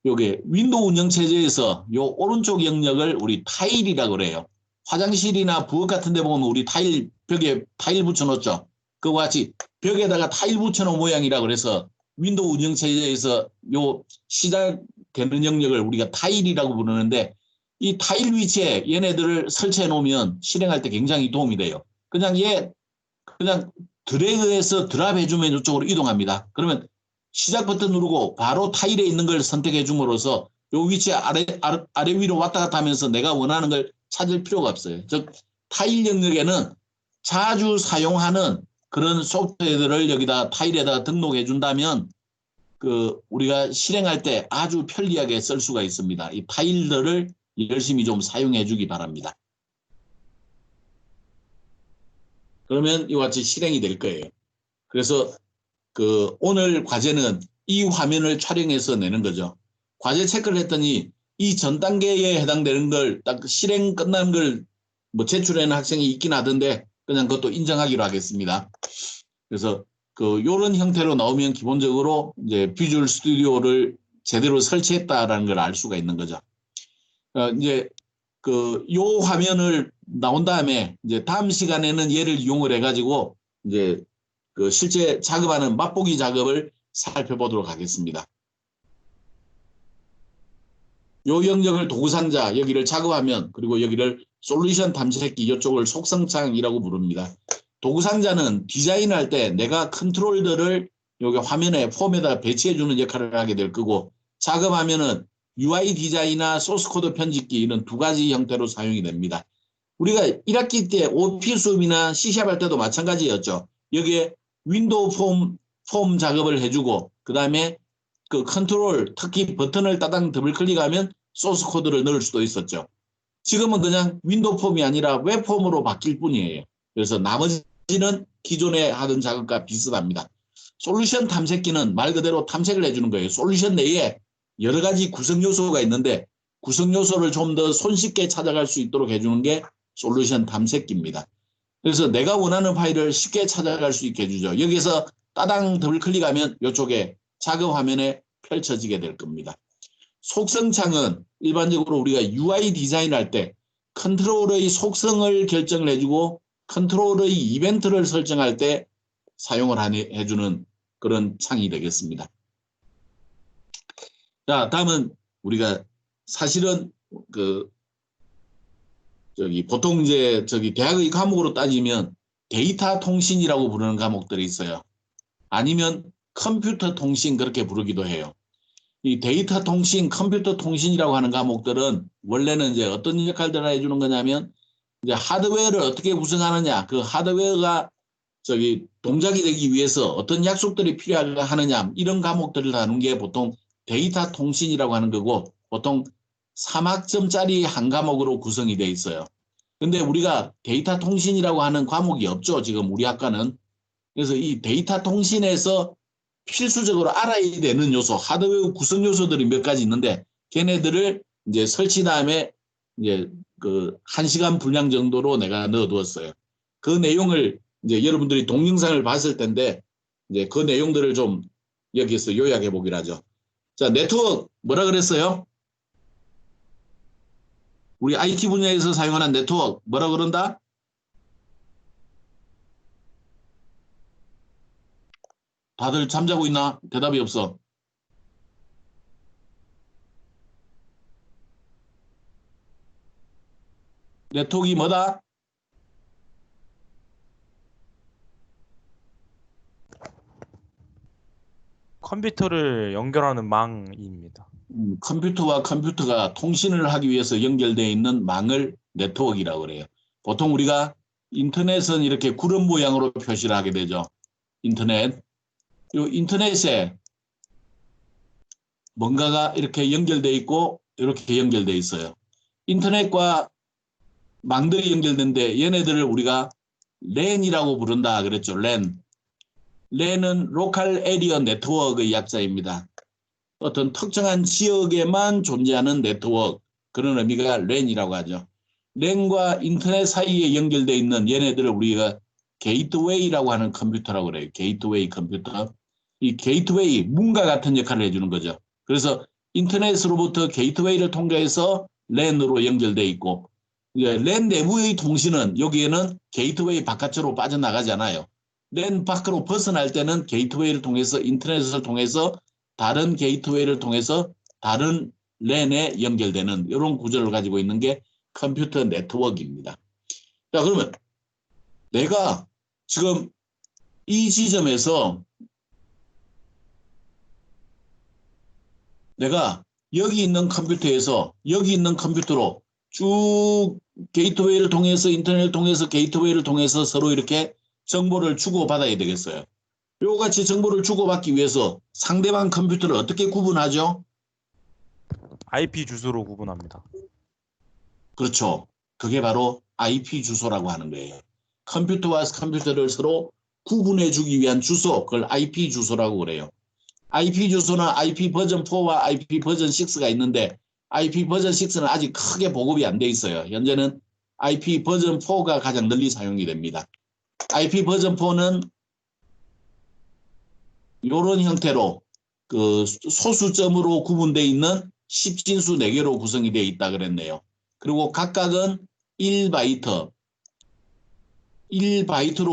요게 윈도우 운영 체제에서 요 오른쪽 영역을 우리 타일이라고 그래요. 화장실이나 부엌 같은 데 보면 우리 벽에 타일 붙여놓죠. 그와 같이 벽에다가 타일 붙여놓은 모양이라고 그래서 윈도우 운영 체제에서 요 시작되는 영역을 우리가 타일이라고 부르는데 이 타일 위치에 얘네들을 설치해 놓으면 실행할 때 굉장히 도움이 돼요. 그냥 드래그해서 드랍해 주면 이쪽으로 이동합니다. 그러면 시작 버튼 누르고 바로 타일에 있는 걸 선택해 줌으로써 요 위치 아래 위로 왔다 갔다 하면서 내가 원하는 걸 찾을 필요가 없어요. 즉 타일 영역에는 자주 사용하는 그런 소프트웨어들을 여기다 타일에다가 등록해 준다면 우리가 실행할 때 아주 편리하게 쓸 수가 있습니다. 이 타일들을 열심히 좀 사용해 주기 바랍니다. 그러면 이와 같이 실행이 될 거예요. 그래서 오늘 과제는 이 화면을 촬영해서 내는 거죠. 과제 체크를 했더니 이 전 단계에 해당되는 걸 딱 실행 끝난 걸 뭐 제출하는 학생이 있긴 하던데 그냥 그것도 인정하기로 하겠습니다. 그래서 요런 형태로 나오면 기본적으로 이제 비주얼 스튜디오를 제대로 설치했다라는 걸 알 수가 있는 거죠. 이제 요 화면을 나온 다음에 이제 다음 시간에는 얘를 이용을 해가지고 이제 실제 작업하는 맛보기 작업을 살펴보도록 하겠습니다. 요 영역을 도구상자 여기를 작업하면 그리고 여기를 솔루션 탐색기 이쪽을 속성창이라고 부릅니다. 도구상자는 디자인할 때 내가 컨트롤들을 여기 화면에 폼에다 배치해주는 역할을 하게 될 거고 작업하면은 UI 디자인이나 소스코드 편집기 이런 두 가지 형태로 사용이 됩니다. 우리가 1학기 때 OP 수업이나 C# 할 때도 마찬가지였죠. 여기에 윈도우 폼 작업을 해주고 그 다음에 컨트롤 특히 버튼을 따당 더블 클릭하면 소스 코드를 넣을 수도 있었죠. 지금은 그냥 윈도우 폼이 아니라 웹 폼으로 바뀔 뿐이에요. 그래서 나머지는 기존에 하던 작업과 비슷합니다. 솔루션 탐색기는 말 그대로 탐색을 해주는 거예요. 솔루션 내에 여러 가지 구성 요소가 있는데 구성 요소를 좀 더 손쉽게 찾아갈 수 있도록 해주는 게 솔루션 탐색기입니다. 그래서 내가 원하는 파일을 쉽게 찾아갈 수 있게 해주죠. 여기서 따당 더블 클릭하면 이쪽에 작업 화면에 펼쳐지게 될 겁니다. 속성창은 일반적으로 우리가 UI 디자인할 때 컨트롤의 속성을 결정을 해주고 컨트롤의 이벤트를 설정할 때 사용을 해주는 그런 창이 되겠습니다. 자, 다음은 우리가 사실은 보통 이제 대학의 과목으로 따지면 데이터 통신이라고 부르는 과목들이 있어요. 아니면 컴퓨터 통신 그렇게 부르기도 해요. 이 데이터 통신, 컴퓨터 통신이라고 하는 과목들은 원래는 이제 어떤 역할들을 해주는 거냐면 이제 하드웨어를 어떻게 구성하느냐, 그 하드웨어가 동작이 되기 위해서 어떤 약속들이 필요하느냐 이런 과목들을 다루는 게 보통 데이터 통신이라고 하는 거고 보통 3학점짜리 한 과목으로 구성이 돼 있어요. 근데 우리가 데이터 통신이라고 하는 과목이 없죠. 지금 우리 학과는. 그래서 이 데이터 통신에서 필수적으로 알아야 되는 요소, 하드웨어 구성 요소들이 몇 가지 있는데 걔네들을 이제 설치 다음에 이제 1시간 분량 정도로 내가 넣어두었어요. 그 내용을 이제 여러분들이 동영상을 봤을 텐데 이제 그 내용들을 좀 여기서 요약해 보기로 하죠. 자, 네트워크 뭐라 그랬어요? 우리 IT 분야에서 사용하는 네트워크 뭐라 그런다? 다들 잠자고 있나? 대답이 없어. 네트워크가 뭐다? 컴퓨터를 연결하는 망입니다. 컴퓨터와 컴퓨터가 통신을 하기 위해서 연결되어 있는 망을 네트워크라고 그래요. 보통 우리가 인터넷은 이렇게 구름 모양으로 표시를 하게 되죠. 인터넷. 이 인터넷에 뭔가가 이렇게 연결되어 있고 이렇게 연결되어 있어요. 인터넷과 망들이 연결된데 얘네들을 우리가 랜이라고 부른다 그랬죠. 랜은 로컬 에리어 네트워크의 약자입니다. 어떤 특정한 지역에만 존재하는 네트워크, 그런 의미가 랜이라고 하죠. 랜과 인터넷 사이에 연결되어 있는 얘네들을 우리가 게이트웨이라고 하는 컴퓨터라고 그래요. 게이트웨이 컴퓨터. 이 게이트웨이, 문과 같은 역할을 해주는 거죠. 그래서 인터넷으로부터 게이트웨이를 통해서 랜으로 연결되어 있고, 랜 내부의 통신은 여기에는 게이트웨이 바깥으로 빠져나가지 않아요. 랜 밖으로 벗어날 때는 게이트웨이를 통해서, 인터넷을 통해서 다른 게이트웨이를 통해서 다른 랜에 연결되는 이런 구조를 가지고 있는 게 컴퓨터 네트워크입니다. 자, 그러면 내가 지금 이 지점에서 내가 여기 있는 컴퓨터에서 여기 있는 컴퓨터로 쭉 게이트웨이를 통해서, 인터넷을 통해서, 게이트웨이를 통해서 서로 이렇게 정보를 주고받아야 되겠어요. 요같이 정보를 주고받기 위해서 상대방 컴퓨터를 어떻게 구분하죠? IP 주소로 구분합니다. 그렇죠. 그게 바로 IP 주소라고 하는 거예요. 컴퓨터와 컴퓨터를 서로 구분해 주기 위한 주소, 그걸 IP 주소라고 그래요. IP 주소는 IP 버전 4와 IP 버전 6가 있는데 IP 버전 6는 아직 크게 보급이 안 돼 있어요. 현재는 IP 버전 4가 가장 널리 사용이 됩니다. IP 버전 4는 이런 형태로 그 소수점으로 구분되어 있는 10진수 4개로 구성이 되어 있다 그랬네요. 그리고 각각은 1바이트로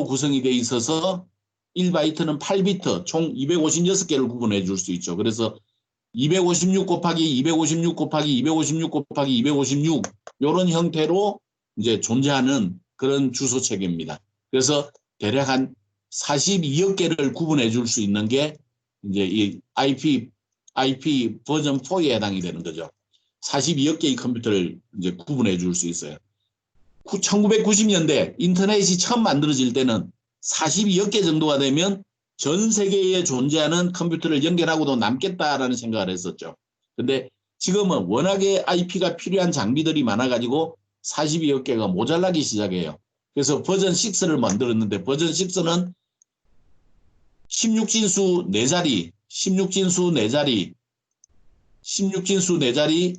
구성이 되어 있어서 1바이트는 8비트, 총 256개를 구분해 줄 수 있죠. 그래서 256 곱하기 256 곱하기 256 곱하기 256 이런 형태로 이제 존재하는 그런 주소 체계입니다. 그래서 대략 한 42억 개를 구분해 줄 수 있는 게 이제 이 IP 버전 4에 해당이 되는 거죠. 42억 개의 컴퓨터를 이제 구분해 줄 수 있어요. 1990년대 인터넷이 처음 만들어질 때는 42억 개 정도가 되면 전 세계에 존재하는 컴퓨터를 연결하고도 남겠다라는 생각을 했었죠. 근데 지금은 워낙에 IP가 필요한 장비들이 많아가지고 42억 개가 모자라기 시작해요. 그래서 버전 6를 만들었는데 버전 6는 16진수 4자리, 16진수 4자리, 16진수 4자리,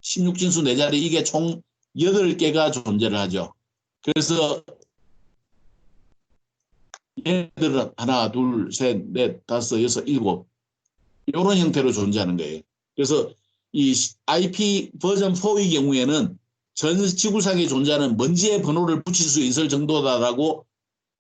16진수 4자리 이게 총 8개가 존재를 하죠. 그래서 얘들은 하나, 둘, 셋, 넷, 다섯, 여섯, 일곱 이런 형태로 존재하는 거예요. 그래서 이 IP 버전 4의 경우에는 전 지구상에 존재하는 먼지의 번호를 붙일 수 있을 정도다라고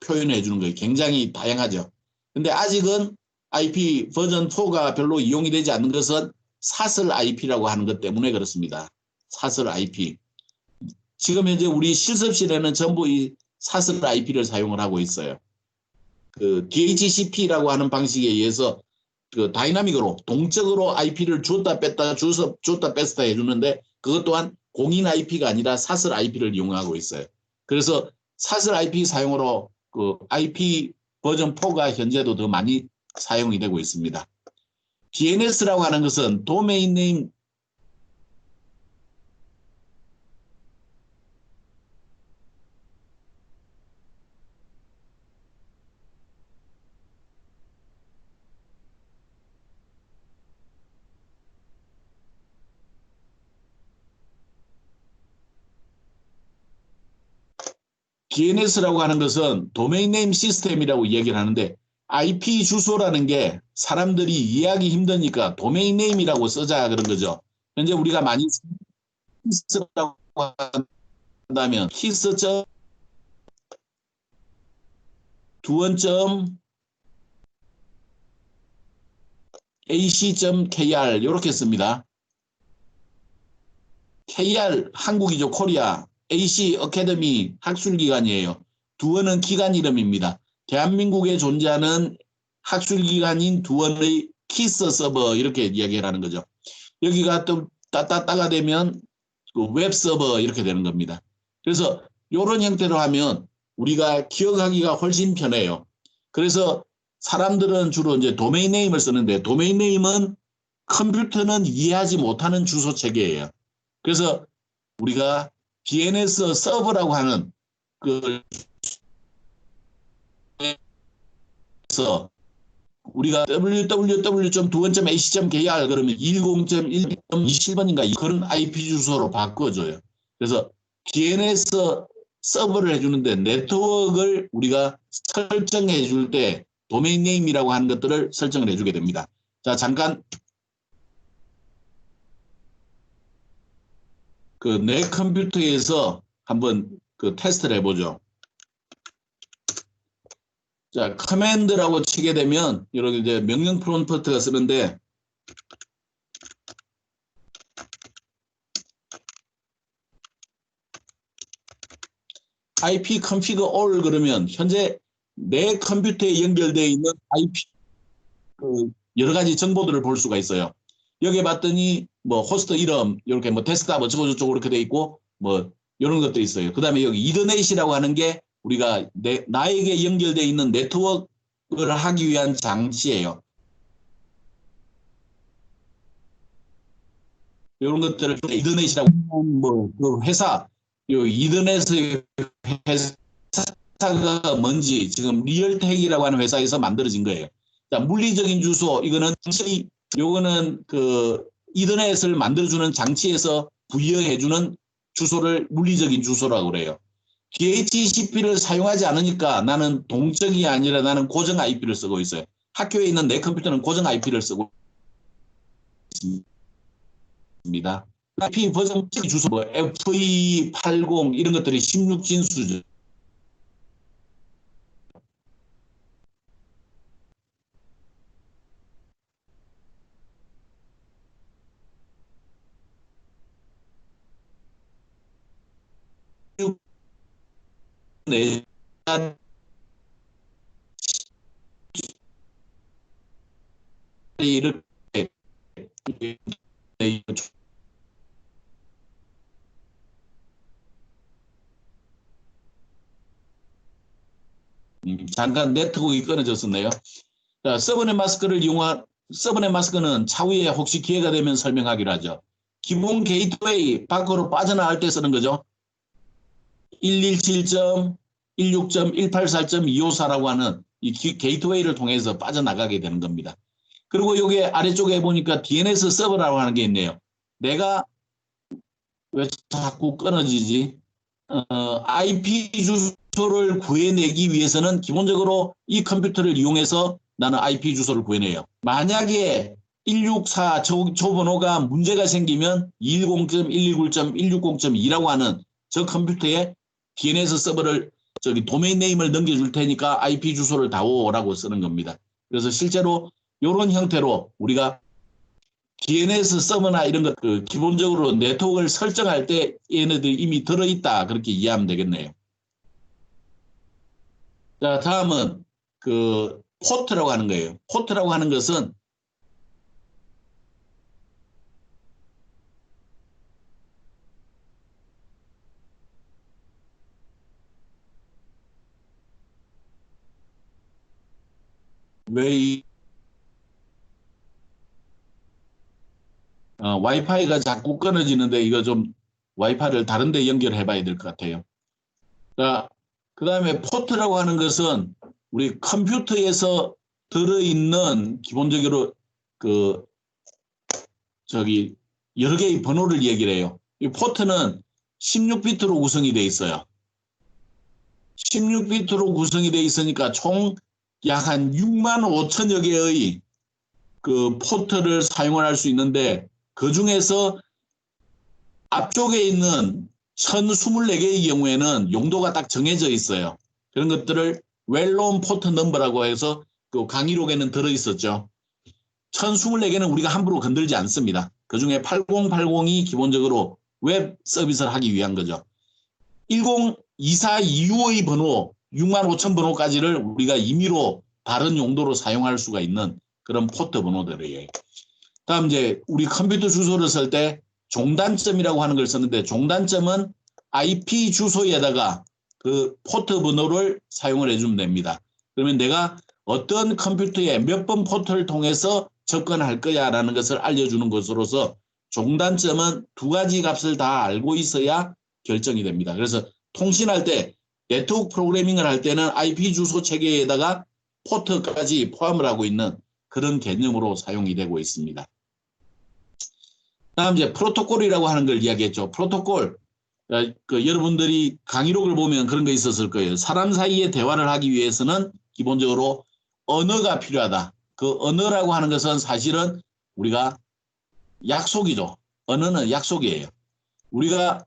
표현해 주는 거예요. 굉장히 다양하죠. 근데 아직은 IP 버전 4가 별로 이용이 되지 않는 것은 사설 IP라고 하는 것 때문에 그렇습니다. 사설 IP. 지금 현재 우리 실습실에는 전부 이 사설 IP를 사용을 하고 있어요. 그 DHCP라고 하는 방식에 의해서 그 다이나믹으로 동적으로 IP를 줬다 뺐다 줬다 뺐다 해주는데 그것 또한 공인 IP가 아니라 사설 IP를 이용하고 있어요. 그래서 사설 IP 사용으로 그 IP 버전 4가 현재도 더 많이 사용이 되고 있습니다. DNS라고 하는 것은 도메인 네임 DNS라고 하는 것은 도메인 네임 시스템이라고 얘기를 하는데 IP 주소라는 게 사람들이 이해하기 힘드니까 도메인 네임이라고 쓰자 그런 거죠. 현재 우리가 많이 키스라고 한다면 키스 두원점 ac.kr 이렇게 씁니다. KR 한국이죠. 코리아. AC 어카데미 학술기관이에요. 두원은 기관 이름입니다. 대한민국에 존재하는 학술기관인 두원의 키스 서버 이렇게 이야기를 하는 거죠. 여기가 또 따따따가 되면 그 웹 서버 이렇게 되는 겁니다. 그래서 이런 형태로 하면 우리가 기억하기가 훨씬 편해요. 그래서 사람들은 주로 이제 도메인 네임을 쓰는데 도메인 네임은 컴퓨터는 이해하지 못하는 주소 체계예요. 그래서 우리가 DNS 서버라고 하는 그래서 우리가 www.2번.ac.kr 그러면 10.1.27번인가 그런 IP 주소로 바꿔줘요. 그래서 DNS 서버를 해주는데 네트워크를 우리가 설정해 줄 때 도메인 네임이라고 하는 것들을 설정을 해주게 됩니다. 자, 잠깐 그 내 컴퓨터에서 한번 그 테스트를 해보죠. 자, 커맨드라고 치게 되면 이렇게 이제 명령 프롬프트가 쓰는데 IP config all 그러면 현재 내 컴퓨터에 연결되어 있는 IP 그 여러 가지 정보들을 볼 수가 있어요. 여기 봤더니 뭐 호스트 이름 이렇게 뭐 데스크탑 어쩌고 저쩌고 이렇게 돼 있고 뭐 이런 것들이 있어요. 그 다음에 여기 이더넷이라고 하는 게 우리가 나에게 연결되어 있는 네트워크를 하기 위한 장치예요. 이런 것들을 이더넷이라고 뭐그 회사 요 이더넷의 회사가 뭔지 지금 리얼텍이라고 하는 회사에서 만들어진 거예요. 자, 물리적인 주소 이거는 요거는 그 이더넷을 만들어주는 장치에서 부여해주는 주소를 물리적인 주소라고 그래요. DHCP를 사용하지 않으니까 나는 동적이 아니라 나는 고정 IP를 쓰고 있어요. 학교에 있는 내 컴퓨터는 고정 IP를 쓰고 있습니다. IP 버전 주소 뭐 FE80 이런 것들이 16진수죠. 네. 이렇게 잠깐 네트워크가 끊어졌었네요. 자, 서브넷 마스크를 이용한 서브넷 마스크는 차후에 혹시 기회가 되면 설명하기로 하죠. 기본 게이트웨이 밖으로 빠져나갈 때 쓰는 거죠. 117.16.184.254라고 하는 이 게이트웨이를 통해서 빠져나가게 되는 겁니다. 그리고 여기 아래쪽에 보니까 DNS 서버라고 하는 게 있네요. 내가 왜 자꾸 끊어지지? IP 주소를 구해내기 위해서는 기본적으로 이 컴퓨터를 이용해서 나는 IP 주소를 구해내요. 만약에 164 저 번호가 문제가 생기면 210.119.160.2라고 하는 저 컴퓨터에 DNS 서버를 도메인 네임을 넘겨줄 테니까 IP 주소를 다오라고 쓰는 겁니다. 그래서 실제로 이런 형태로 우리가 DNS 서버나 이런 것 기본적으로 네트워크를 설정할 때 얘네들이 이미 들어있다 그렇게 이해하면 되겠네요. 자, 다음은 그 포트라고 하는 거예요. 포트라고 하는 것은 왜 와이파이가 자꾸 끊어지는데 이거 좀 와이파이를 다른 데 연결해 봐야 될 것 같아요. 자, 그 다음에 포트라고 하는 것은 우리 컴퓨터에서 들어있는 기본적으로 여러 개의 번호를 얘기를 해요. 이 포트는 16비트로 구성이 되어 있어요. 16비트로 구성이 되어 있으니까 총 약 한 6만 5천여 개의 그 포트를 사용을 할 수 있는데 그 중에서 앞쪽에 있는 1024개의 경우에는 용도가 딱 정해져 있어요. 그런 것들을 웰known 포트 넘버라고 해서 그 강의록에는 들어있었죠. 1024개는 우리가 함부로 건들지 않습니다. 그 중에 8080이 기본적으로 웹 서비스를 하기 위한 거죠. 102425의 번호 6만 5천 번호까지를 우리가 임의로 다른 용도로 사용할 수가 있는 그런 포트 번호들이에요. 다음 이제 우리 컴퓨터 주소를 쓸 때 종단점이라고 하는 걸 썼는데 종단점은 IP 주소에다가 그 포트 번호를 사용을 해주면 됩니다. 그러면 내가 어떤 컴퓨터에 몇 번 포트를 통해서 접근할 거야라는 것을 알려주는 것으로서 종단점은 두 가지 값을 다 알고 있어야 결정이 됩니다. 그래서 통신할 때 네트워크 프로그래밍을 할 때는 IP 주소 체계에다가 포트까지 포함을 하고 있는 그런 개념으로 사용이 되고 있습니다. 다음 이제 프로토콜이라고 하는 걸 이야기했죠. 프로토콜. 여러분들이 강의록을 보면 그런 거 있었을 거예요. 사람 사이에 대화를 하기 위해서는 기본적으로 언어가 필요하다. 그 언어라고 하는 것은 사실은 우리가 약속이죠. 언어는 약속이에요. 우리가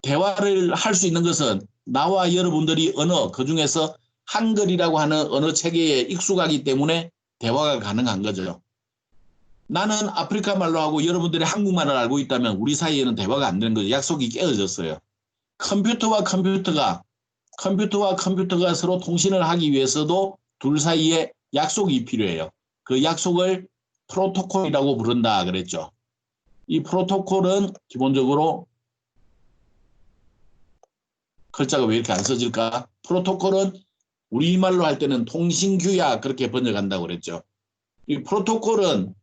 대화를 할 수 있는 것은 나와 여러분들이 언어, 그중에서 한글이라고 하는 언어 체계에 익숙하기 때문에 대화가 가능한 거죠. 나는 아프리카 말로 하고 여러분들이 한국말을 알고 있다면 우리 사이에는 대화가 안 되는 거죠. 약속이 깨어졌어요. 컴퓨터와 컴퓨터가 서로 통신을 하기 위해서도 둘 사이에 약속이 필요해요. 그 약속을 프로토콜이라고 부른다 그랬죠. 이 프로토콜은 기본적으로 글자가 왜 이렇게 안 써질까? 프로토콜은 우리말로 할 때는 통신규약 그렇게 번역한다고 그랬죠. 이 프로토콜은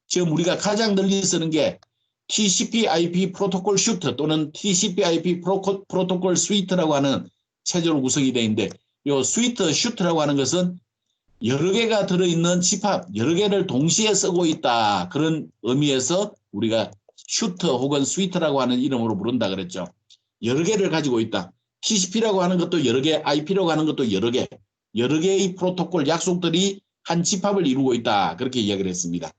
지금 우리가 가장 널리 쓰는 게 TCP/IP 프로토콜 슈트 또는 TCP/IP 프로토콜 스위트라고 하는 체제로 구성이 되어 있는데 이 스위트 슈트라고 하는 것은 여러 개가 들어있는 집합, 여러 개를 동시에 쓰고 있다. 그런 의미에서 우리가 슈트 혹은 스위트라고 하는 이름으로 부른다 그랬죠. 여러 개를 가지고 있다. TCP라고 하는 것도 여러 개, IP라고 하는 것도 여러 개의 프로토콜 약속들이 한 집합을 이루고 있다. 그렇게 이야기를 했습니다.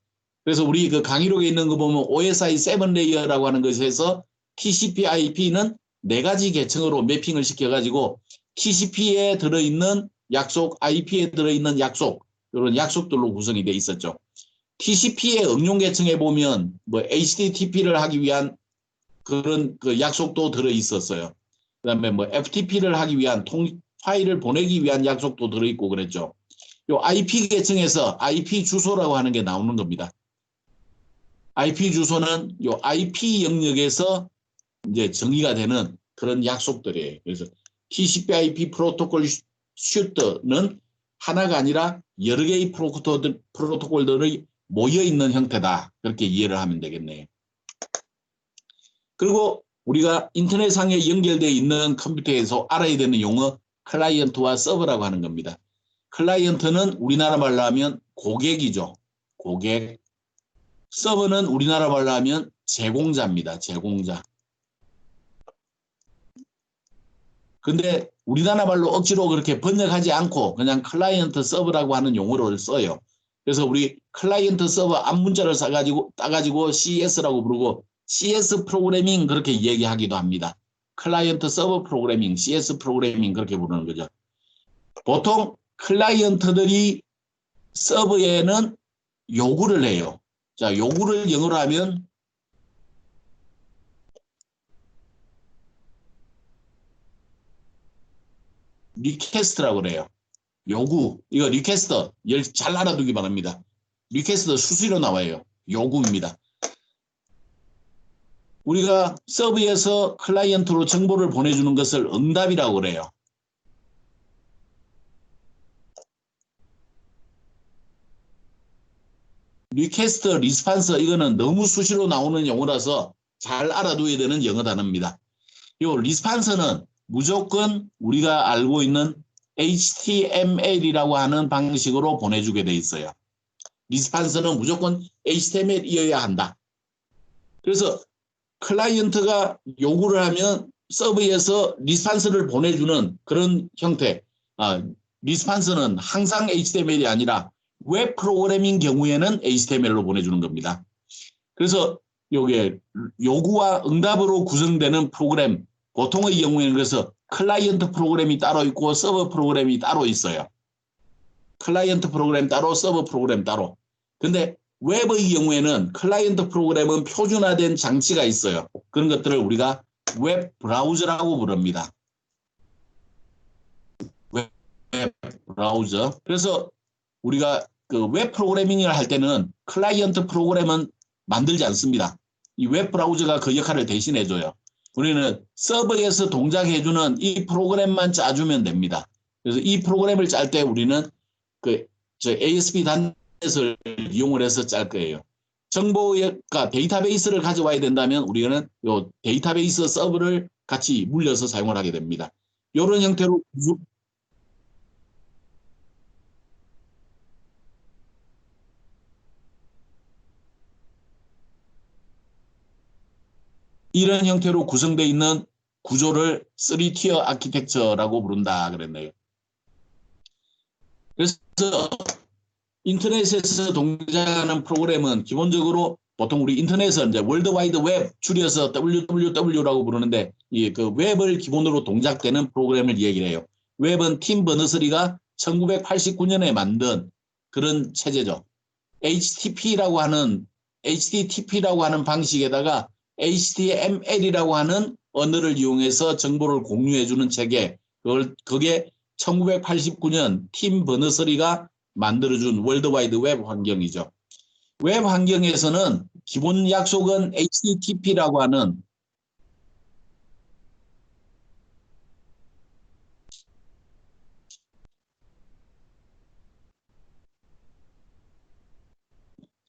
그래서 우리 그 강의록에 있는 거 보면 OSI 7레이어라고 하는 것에서 TCP/IP는 4가지 계층으로 매핑을 시켜가지고 TCP에 들어있는 약속, IP에 들어있는 약속, 이런 약속들로 구성이 돼 있었죠. TCP의 응용 계층에 보면 뭐 HTTP를 하기 위한 그런 그 약속도 들어 있었어요. 그다음에 뭐 FTP를 하기 위한 파일을 보내기 위한 약속도 들어 있고 그랬죠. 요 IP 계층에서 IP 주소라고 하는 게 나오는 겁니다. IP 주소는 요 IP 영역에서 이제 정의가 되는 그런 약속들이에요. 그래서 TCP/IP 프로토콜 슈트는 하나가 아니라 여러 개의 프로토콜들이 모여 있는 형태다. 그렇게 이해를 하면 되겠네요. 그리고 우리가 인터넷상에 연결되어 있는 컴퓨터에서 알아야 되는 용어 클라이언트와 서버라고 하는 겁니다. 클라이언트는 우리나라 말로 하면 고객이죠. 고객. 서버는 우리나라 말로 하면 제공자입니다. 제공자. 근데 우리나라 말로 억지로 그렇게 번역하지 않고 그냥 클라이언트 서버라고 하는 용어를 써요. 그래서 우리 클라이언트 서버 앞문자를 따가지고 CS라고 부르고 CS 프로그래밍 그렇게 얘기하기도 합니다. 클라이언트 서버 프로그래밍, CS 프로그래밍 그렇게 부르는 거죠. 보통 클라이언트들이 서버에는 요구를 해요. 자, 요구를 영어로 하면 리퀘스트라고 그래요. 요구. 이거 리퀘스트. 잘 알아두기 바랍니다. 리퀘스트 수수료 나와요. 요구입니다. 우리가 서버에서 클라이언트로 정보를 보내주는 것을 응답이라고 그래요. 리퀘스트, 리스판스 이거는 너무 수시로 나오는 용어라서 잘 알아둬야 되는 영어 단어입니다. 이 리스판스는 무조건 우리가 알고 있는 HTML이라고 하는 방식으로 보내주게 돼 있어요. 리스판스는 무조건 HTML이어야 한다. 그래서 클라이언트가 요구를 하면 서버에서 리스판스를 보내주는 그런 형태. 리스판스는 항상 HTML이 아니라 웹 프로그래밍 경우에는 HTML로 보내주는 겁니다. 그래서 요게 요구와 응답으로 구성되는 프로그램, 보통의 경우에는 그래서 클라이언트 프로그램이 따로 있고 서버 프로그램이 따로 있어요. 클라이언트 프로그램 따로, 서버 프로그램 따로. 근데 웹의 경우에는 클라이언트 프로그램은 표준화된 장치가 있어요. 그런 것들을 우리가 웹 브라우저라고 부릅니다. 웹 브라우저. 그래서 우리가 그 웹 프로그래밍을 할 때는 클라이언트 프로그램은 만들지 않습니다. 이 웹 브라우저가 그 역할을 대신해줘요. 우리는 서버에서 동작해주는 이 프로그램만 짜주면 됩니다. 그래서 이 프로그램을 짤 때 우리는 ASP 단넷을 이용을 해서 짤 거예요. 정보가 데이터베이스를 가져와야 된다면 우리는 요 데이터베이스 서버를 같이 물려서 사용을 하게 됩니다. 이런 형태로 이런 형태로 구성되어 있는 구조를 3티어 아키텍처라고 부른다 그랬네요. 그래서 인터넷에서 동작하는 프로그램은 기본적으로 보통 우리 인터넷은 이제 월드와이드 웹 줄여서 WWW라고 부르는데 이 그 웹을 기본으로 동작되는 프로그램을 얘기를 해요. 웹은 팀 버너스리가 1989년에 만든 그런 체제죠. HTTP라고 하는 방식에다가 HTML이라고 하는 언어를 이용해서 정보를 공유해주는 체계, 그게 1989년 팀 버너스리가 만들어준 월드와이드 웹 환경이죠. 웹 환경에서는 기본 약속은 HTTP라고 하는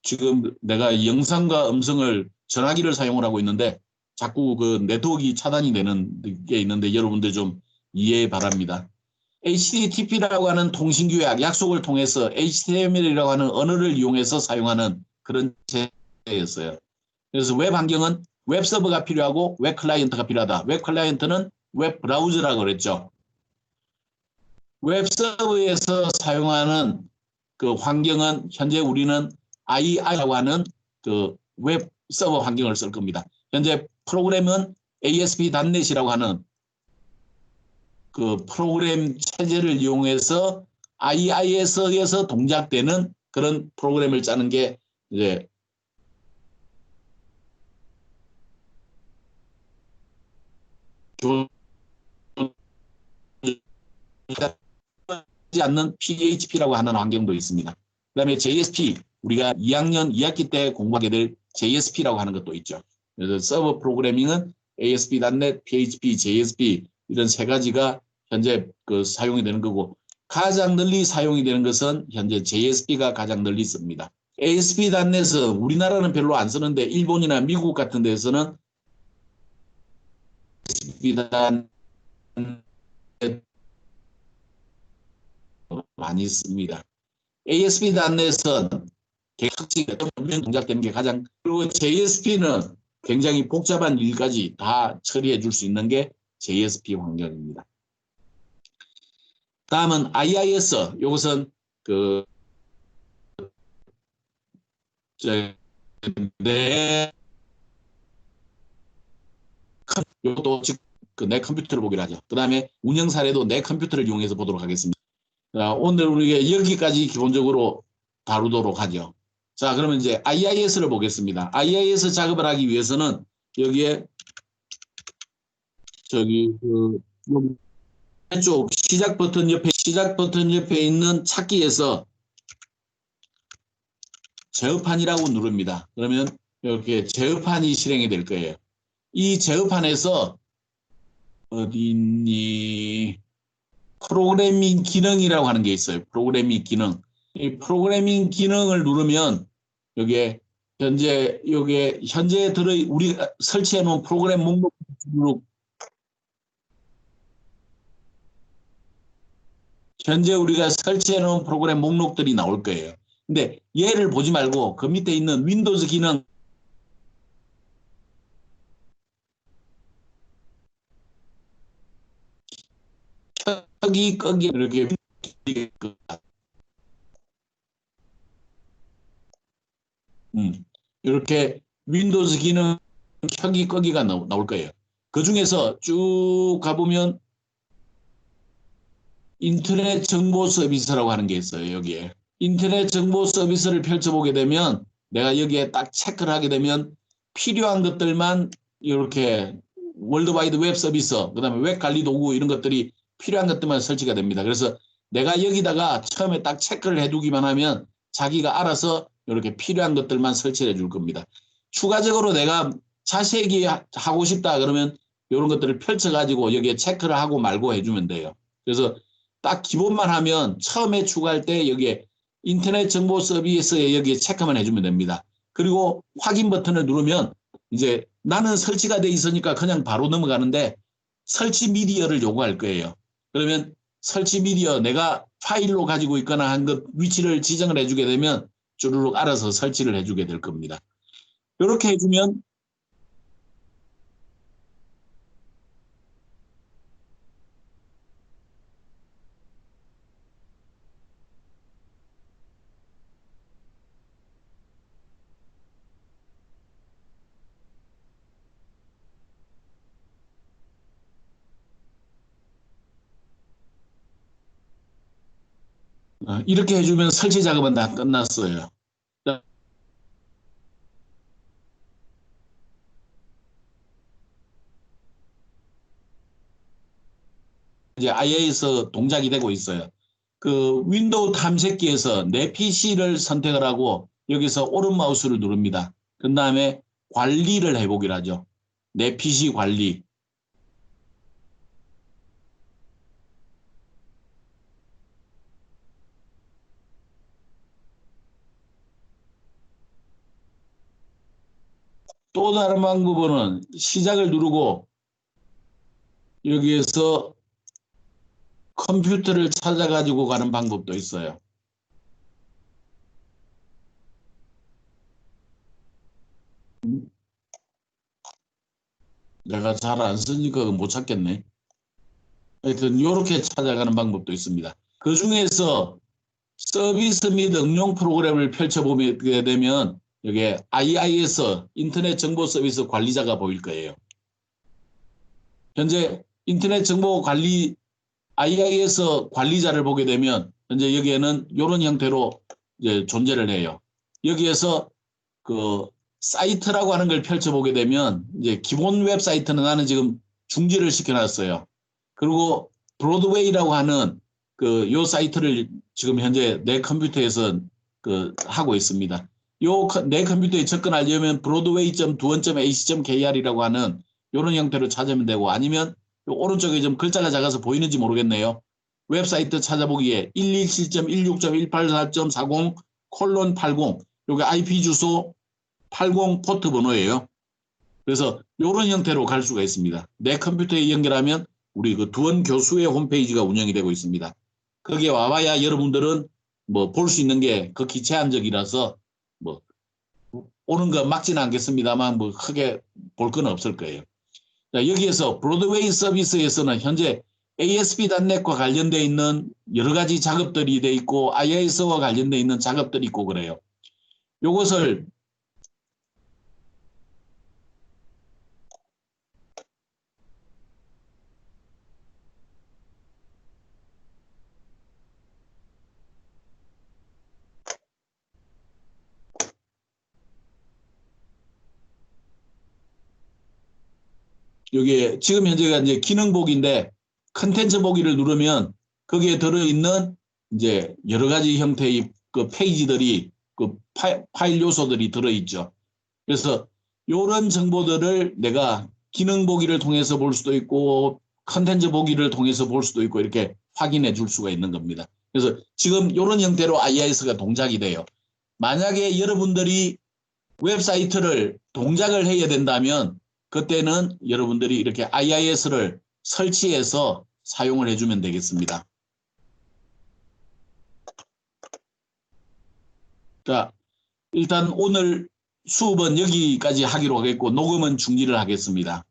지금 내가 영상과 음성을 전화기를 사용을 하고 있는데 자꾸 그 네트워크 차단이 되는 게 있는데 여러분들 좀 이해 바랍니다. HTTP라고 하는 통신규약, 약속을 통해서 HTML이라고 하는 언어를 이용해서 사용하는 그런 체제였어요. 그래서 웹 환경은 웹 서버가 필요하고 웹 클라이언트가 필요하다. 웹 클라이언트는 웹 브라우저라고 그랬죠. 웹 서버에서 사용하는 그 환경은 현재 우리는 II라고 하는 그 웹 서버 환경을 쓸 겁니다. 현재 프로그램은 ASP.NET이라고 하는 그 프로그램 체제를 이용해서 IIS에서 동작되는 그런 프로그램을 짜는 게 이제 하지 않는 PHP라고 하는 환경도 있습니다. 그다음에 JSP, 우리가 2학년 2학기 때 공부하게 될 JSP라고 하는 것도 있죠. 그래서 서버 프로그래밍은 ASP.NET, PHP, JSP 이런 세 가지가 현재 그 사용이 되는 거고, 가장 널리 사용이 되는 것은 현재 JSP가 가장 널리 씁니다. ASP.NET은 우리나라는 별로 안 쓰는데 일본이나 미국 같은 데서는 ASP.NET 많이 씁니다. ASP.NET은 특징이 동작되는 게 가장, 그리고 JSP는 굉장히 복잡한 일까지 다 처리해 줄 수 있는 게 JSP 환경입니다. 다음은 IIS. 이것은 그 이것도 즉 내 컴퓨터를 보기로 하죠. 그 다음에 운영 사례도 내 컴퓨터를 이용해서 보도록 하겠습니다. 자, 오늘 우리가 여기까지 기본적으로 다루도록 하죠. 자, 그러면 이제 IIS를 보겠습니다. IIS 작업을 하기 위해서는 여기에 저기 그 왼쪽 시작 버튼 옆에 있는 찾기에서 제어판이라고 누릅니다. 그러면 이렇게 제어판이 실행이 될 거예요. 이 제어판에서 어디 있니? 프로그래밍 기능이라고 하는 게 있어요. 프로그래밍 기능. 이 프로그래밍 기능을 누르면 여기에 현재 우리가 설치해 놓은 프로그램 목록 현재 우리가 설치해 놓은 프로그램 목록들이 나올 거예요. 근데 얘를 보지 말고 그 밑에 있는 윈도우즈 기능 켜기 끄기 이렇게 이렇게 윈도우즈 기능 켜기 끄기가 나올 거예요. 그 중에서 쭉 가보면 인터넷 정보 서비스라고 하는 게 있어요. 여기에 인터넷 정보 서비스를 펼쳐보게 되면 내가 여기에 딱 체크를 하게 되면 필요한 것들만 이렇게 월드와이드 웹 서비스, 그 다음에 웹 관리 도구 이런 것들이 필요한 것들만 설치가 됩니다. 그래서 내가 여기다가 처음에 딱 체크를 해두기만 하면 자기가 알아서 이렇게 필요한 것들만 설치해 줄 겁니다. 추가적으로 내가 자세히 하고 싶다 그러면 이런 것들을 펼쳐가지고 여기에 체크를 하고 말고 해주면 돼요. 그래서 딱 기본만 하면 처음에 추가할 때 여기에 인터넷 정보 서비스에 여기에 체크만 해주면 됩니다. 그리고 확인 버튼을 누르면 이제 나는 설치가 돼 있으니까 그냥 바로 넘어가는데 설치 미디어를 요구할 거예요. 그러면 설치 미디어 내가 파일로 가지고 있거나 한 것 위치를 지정을 해주게 되면 주르륵 알아서 설치를 해주게 될 겁니다. 이렇게 해주면 이렇게 해주면 설치 작업은 다 끝났어요. 이제 II에서 동작이 되고 있어요. 그 윈도우 탐색기에서 내 PC를 선택을 하고 여기서 오른 마우스를 누릅니다. 그 다음에 관리를 해보기로 하죠. 내 PC 관리. 또 다른 방법은 시작을 누르고 여기에서 컴퓨터를 찾아가지고 가는 방법도 있어요. 내가 잘 안 쓰니까 못 찾겠네. 하여튼 이렇게 찾아가는 방법도 있습니다. 그 중에서 서비스 및 응용 프로그램을 펼쳐보게 되면 여기에 IIS 인터넷 정보 서비스 관리자가 보일 거예요. 현재 인터넷 정보 관리 IIS 관리자를 보게 되면 현재 여기에는 이런 형태로 이제 존재를 해요. 여기에서 그 사이트라고 하는 걸 펼쳐보게 되면 이제 기본 웹사이트는 나는 지금 중지를 시켜놨어요. 그리고 브로드웨이라고 하는 그 요 사이트를 지금 현재 내 컴퓨터에서 그 하고 있습니다. 요 내 컴퓨터에 접근하려면 broadway.duon.ac.kr이라고 하는 이런 형태로 찾으면 되고 아니면 요 오른쪽에 좀 글자가 작아서 보이는지 모르겠네요. 웹사이트 찾아보기에 117.163.184.40:80 요게 IP 주소 80 포트 번호예요. 그래서 이런 형태로 갈 수가 있습니다. 내 컴퓨터에 연결하면 우리 그 두원 교수의 홈페이지가 운영이 되고 있습니다. 거기에 와봐야 여러분들은 뭐 볼 수 있는 게 극히 제한적이라서 뭐 오는 거 막지는 않겠습니다만 뭐 크게 볼 건 없을 거예요. 자, 여기에서 브로드웨이 서비스에서는 현재 ASP.NET과 관련되어 있는 여러 가지 작업들이 돼 있고 IIS와 관련되어 있는 작업들이 있고 그래요. 요것을 여기에 지금 현재가 이제 기능 보기인데 컨텐츠 보기를 누르면 거기에 들어있는 이제 여러 가지 형태의 그 페이지들이 그 파일 요소들이 들어있죠. 그래서 이런 정보들을 내가 기능 보기를 통해서 볼 수도 있고 컨텐츠 보기를 통해서 볼 수도 있고 이렇게 확인해 줄 수가 있는 겁니다. 그래서 지금 이런 형태로 IIS가 동작이 돼요. 만약에 여러분들이 웹사이트를 동작을 해야 된다면 그때는 여러분들이 이렇게 IIS를 설치해서 사용을 해주면 되겠습니다. 자, 일단 오늘 수업은 여기까지 하기로 하겠고 녹음은 중지를 하겠습니다.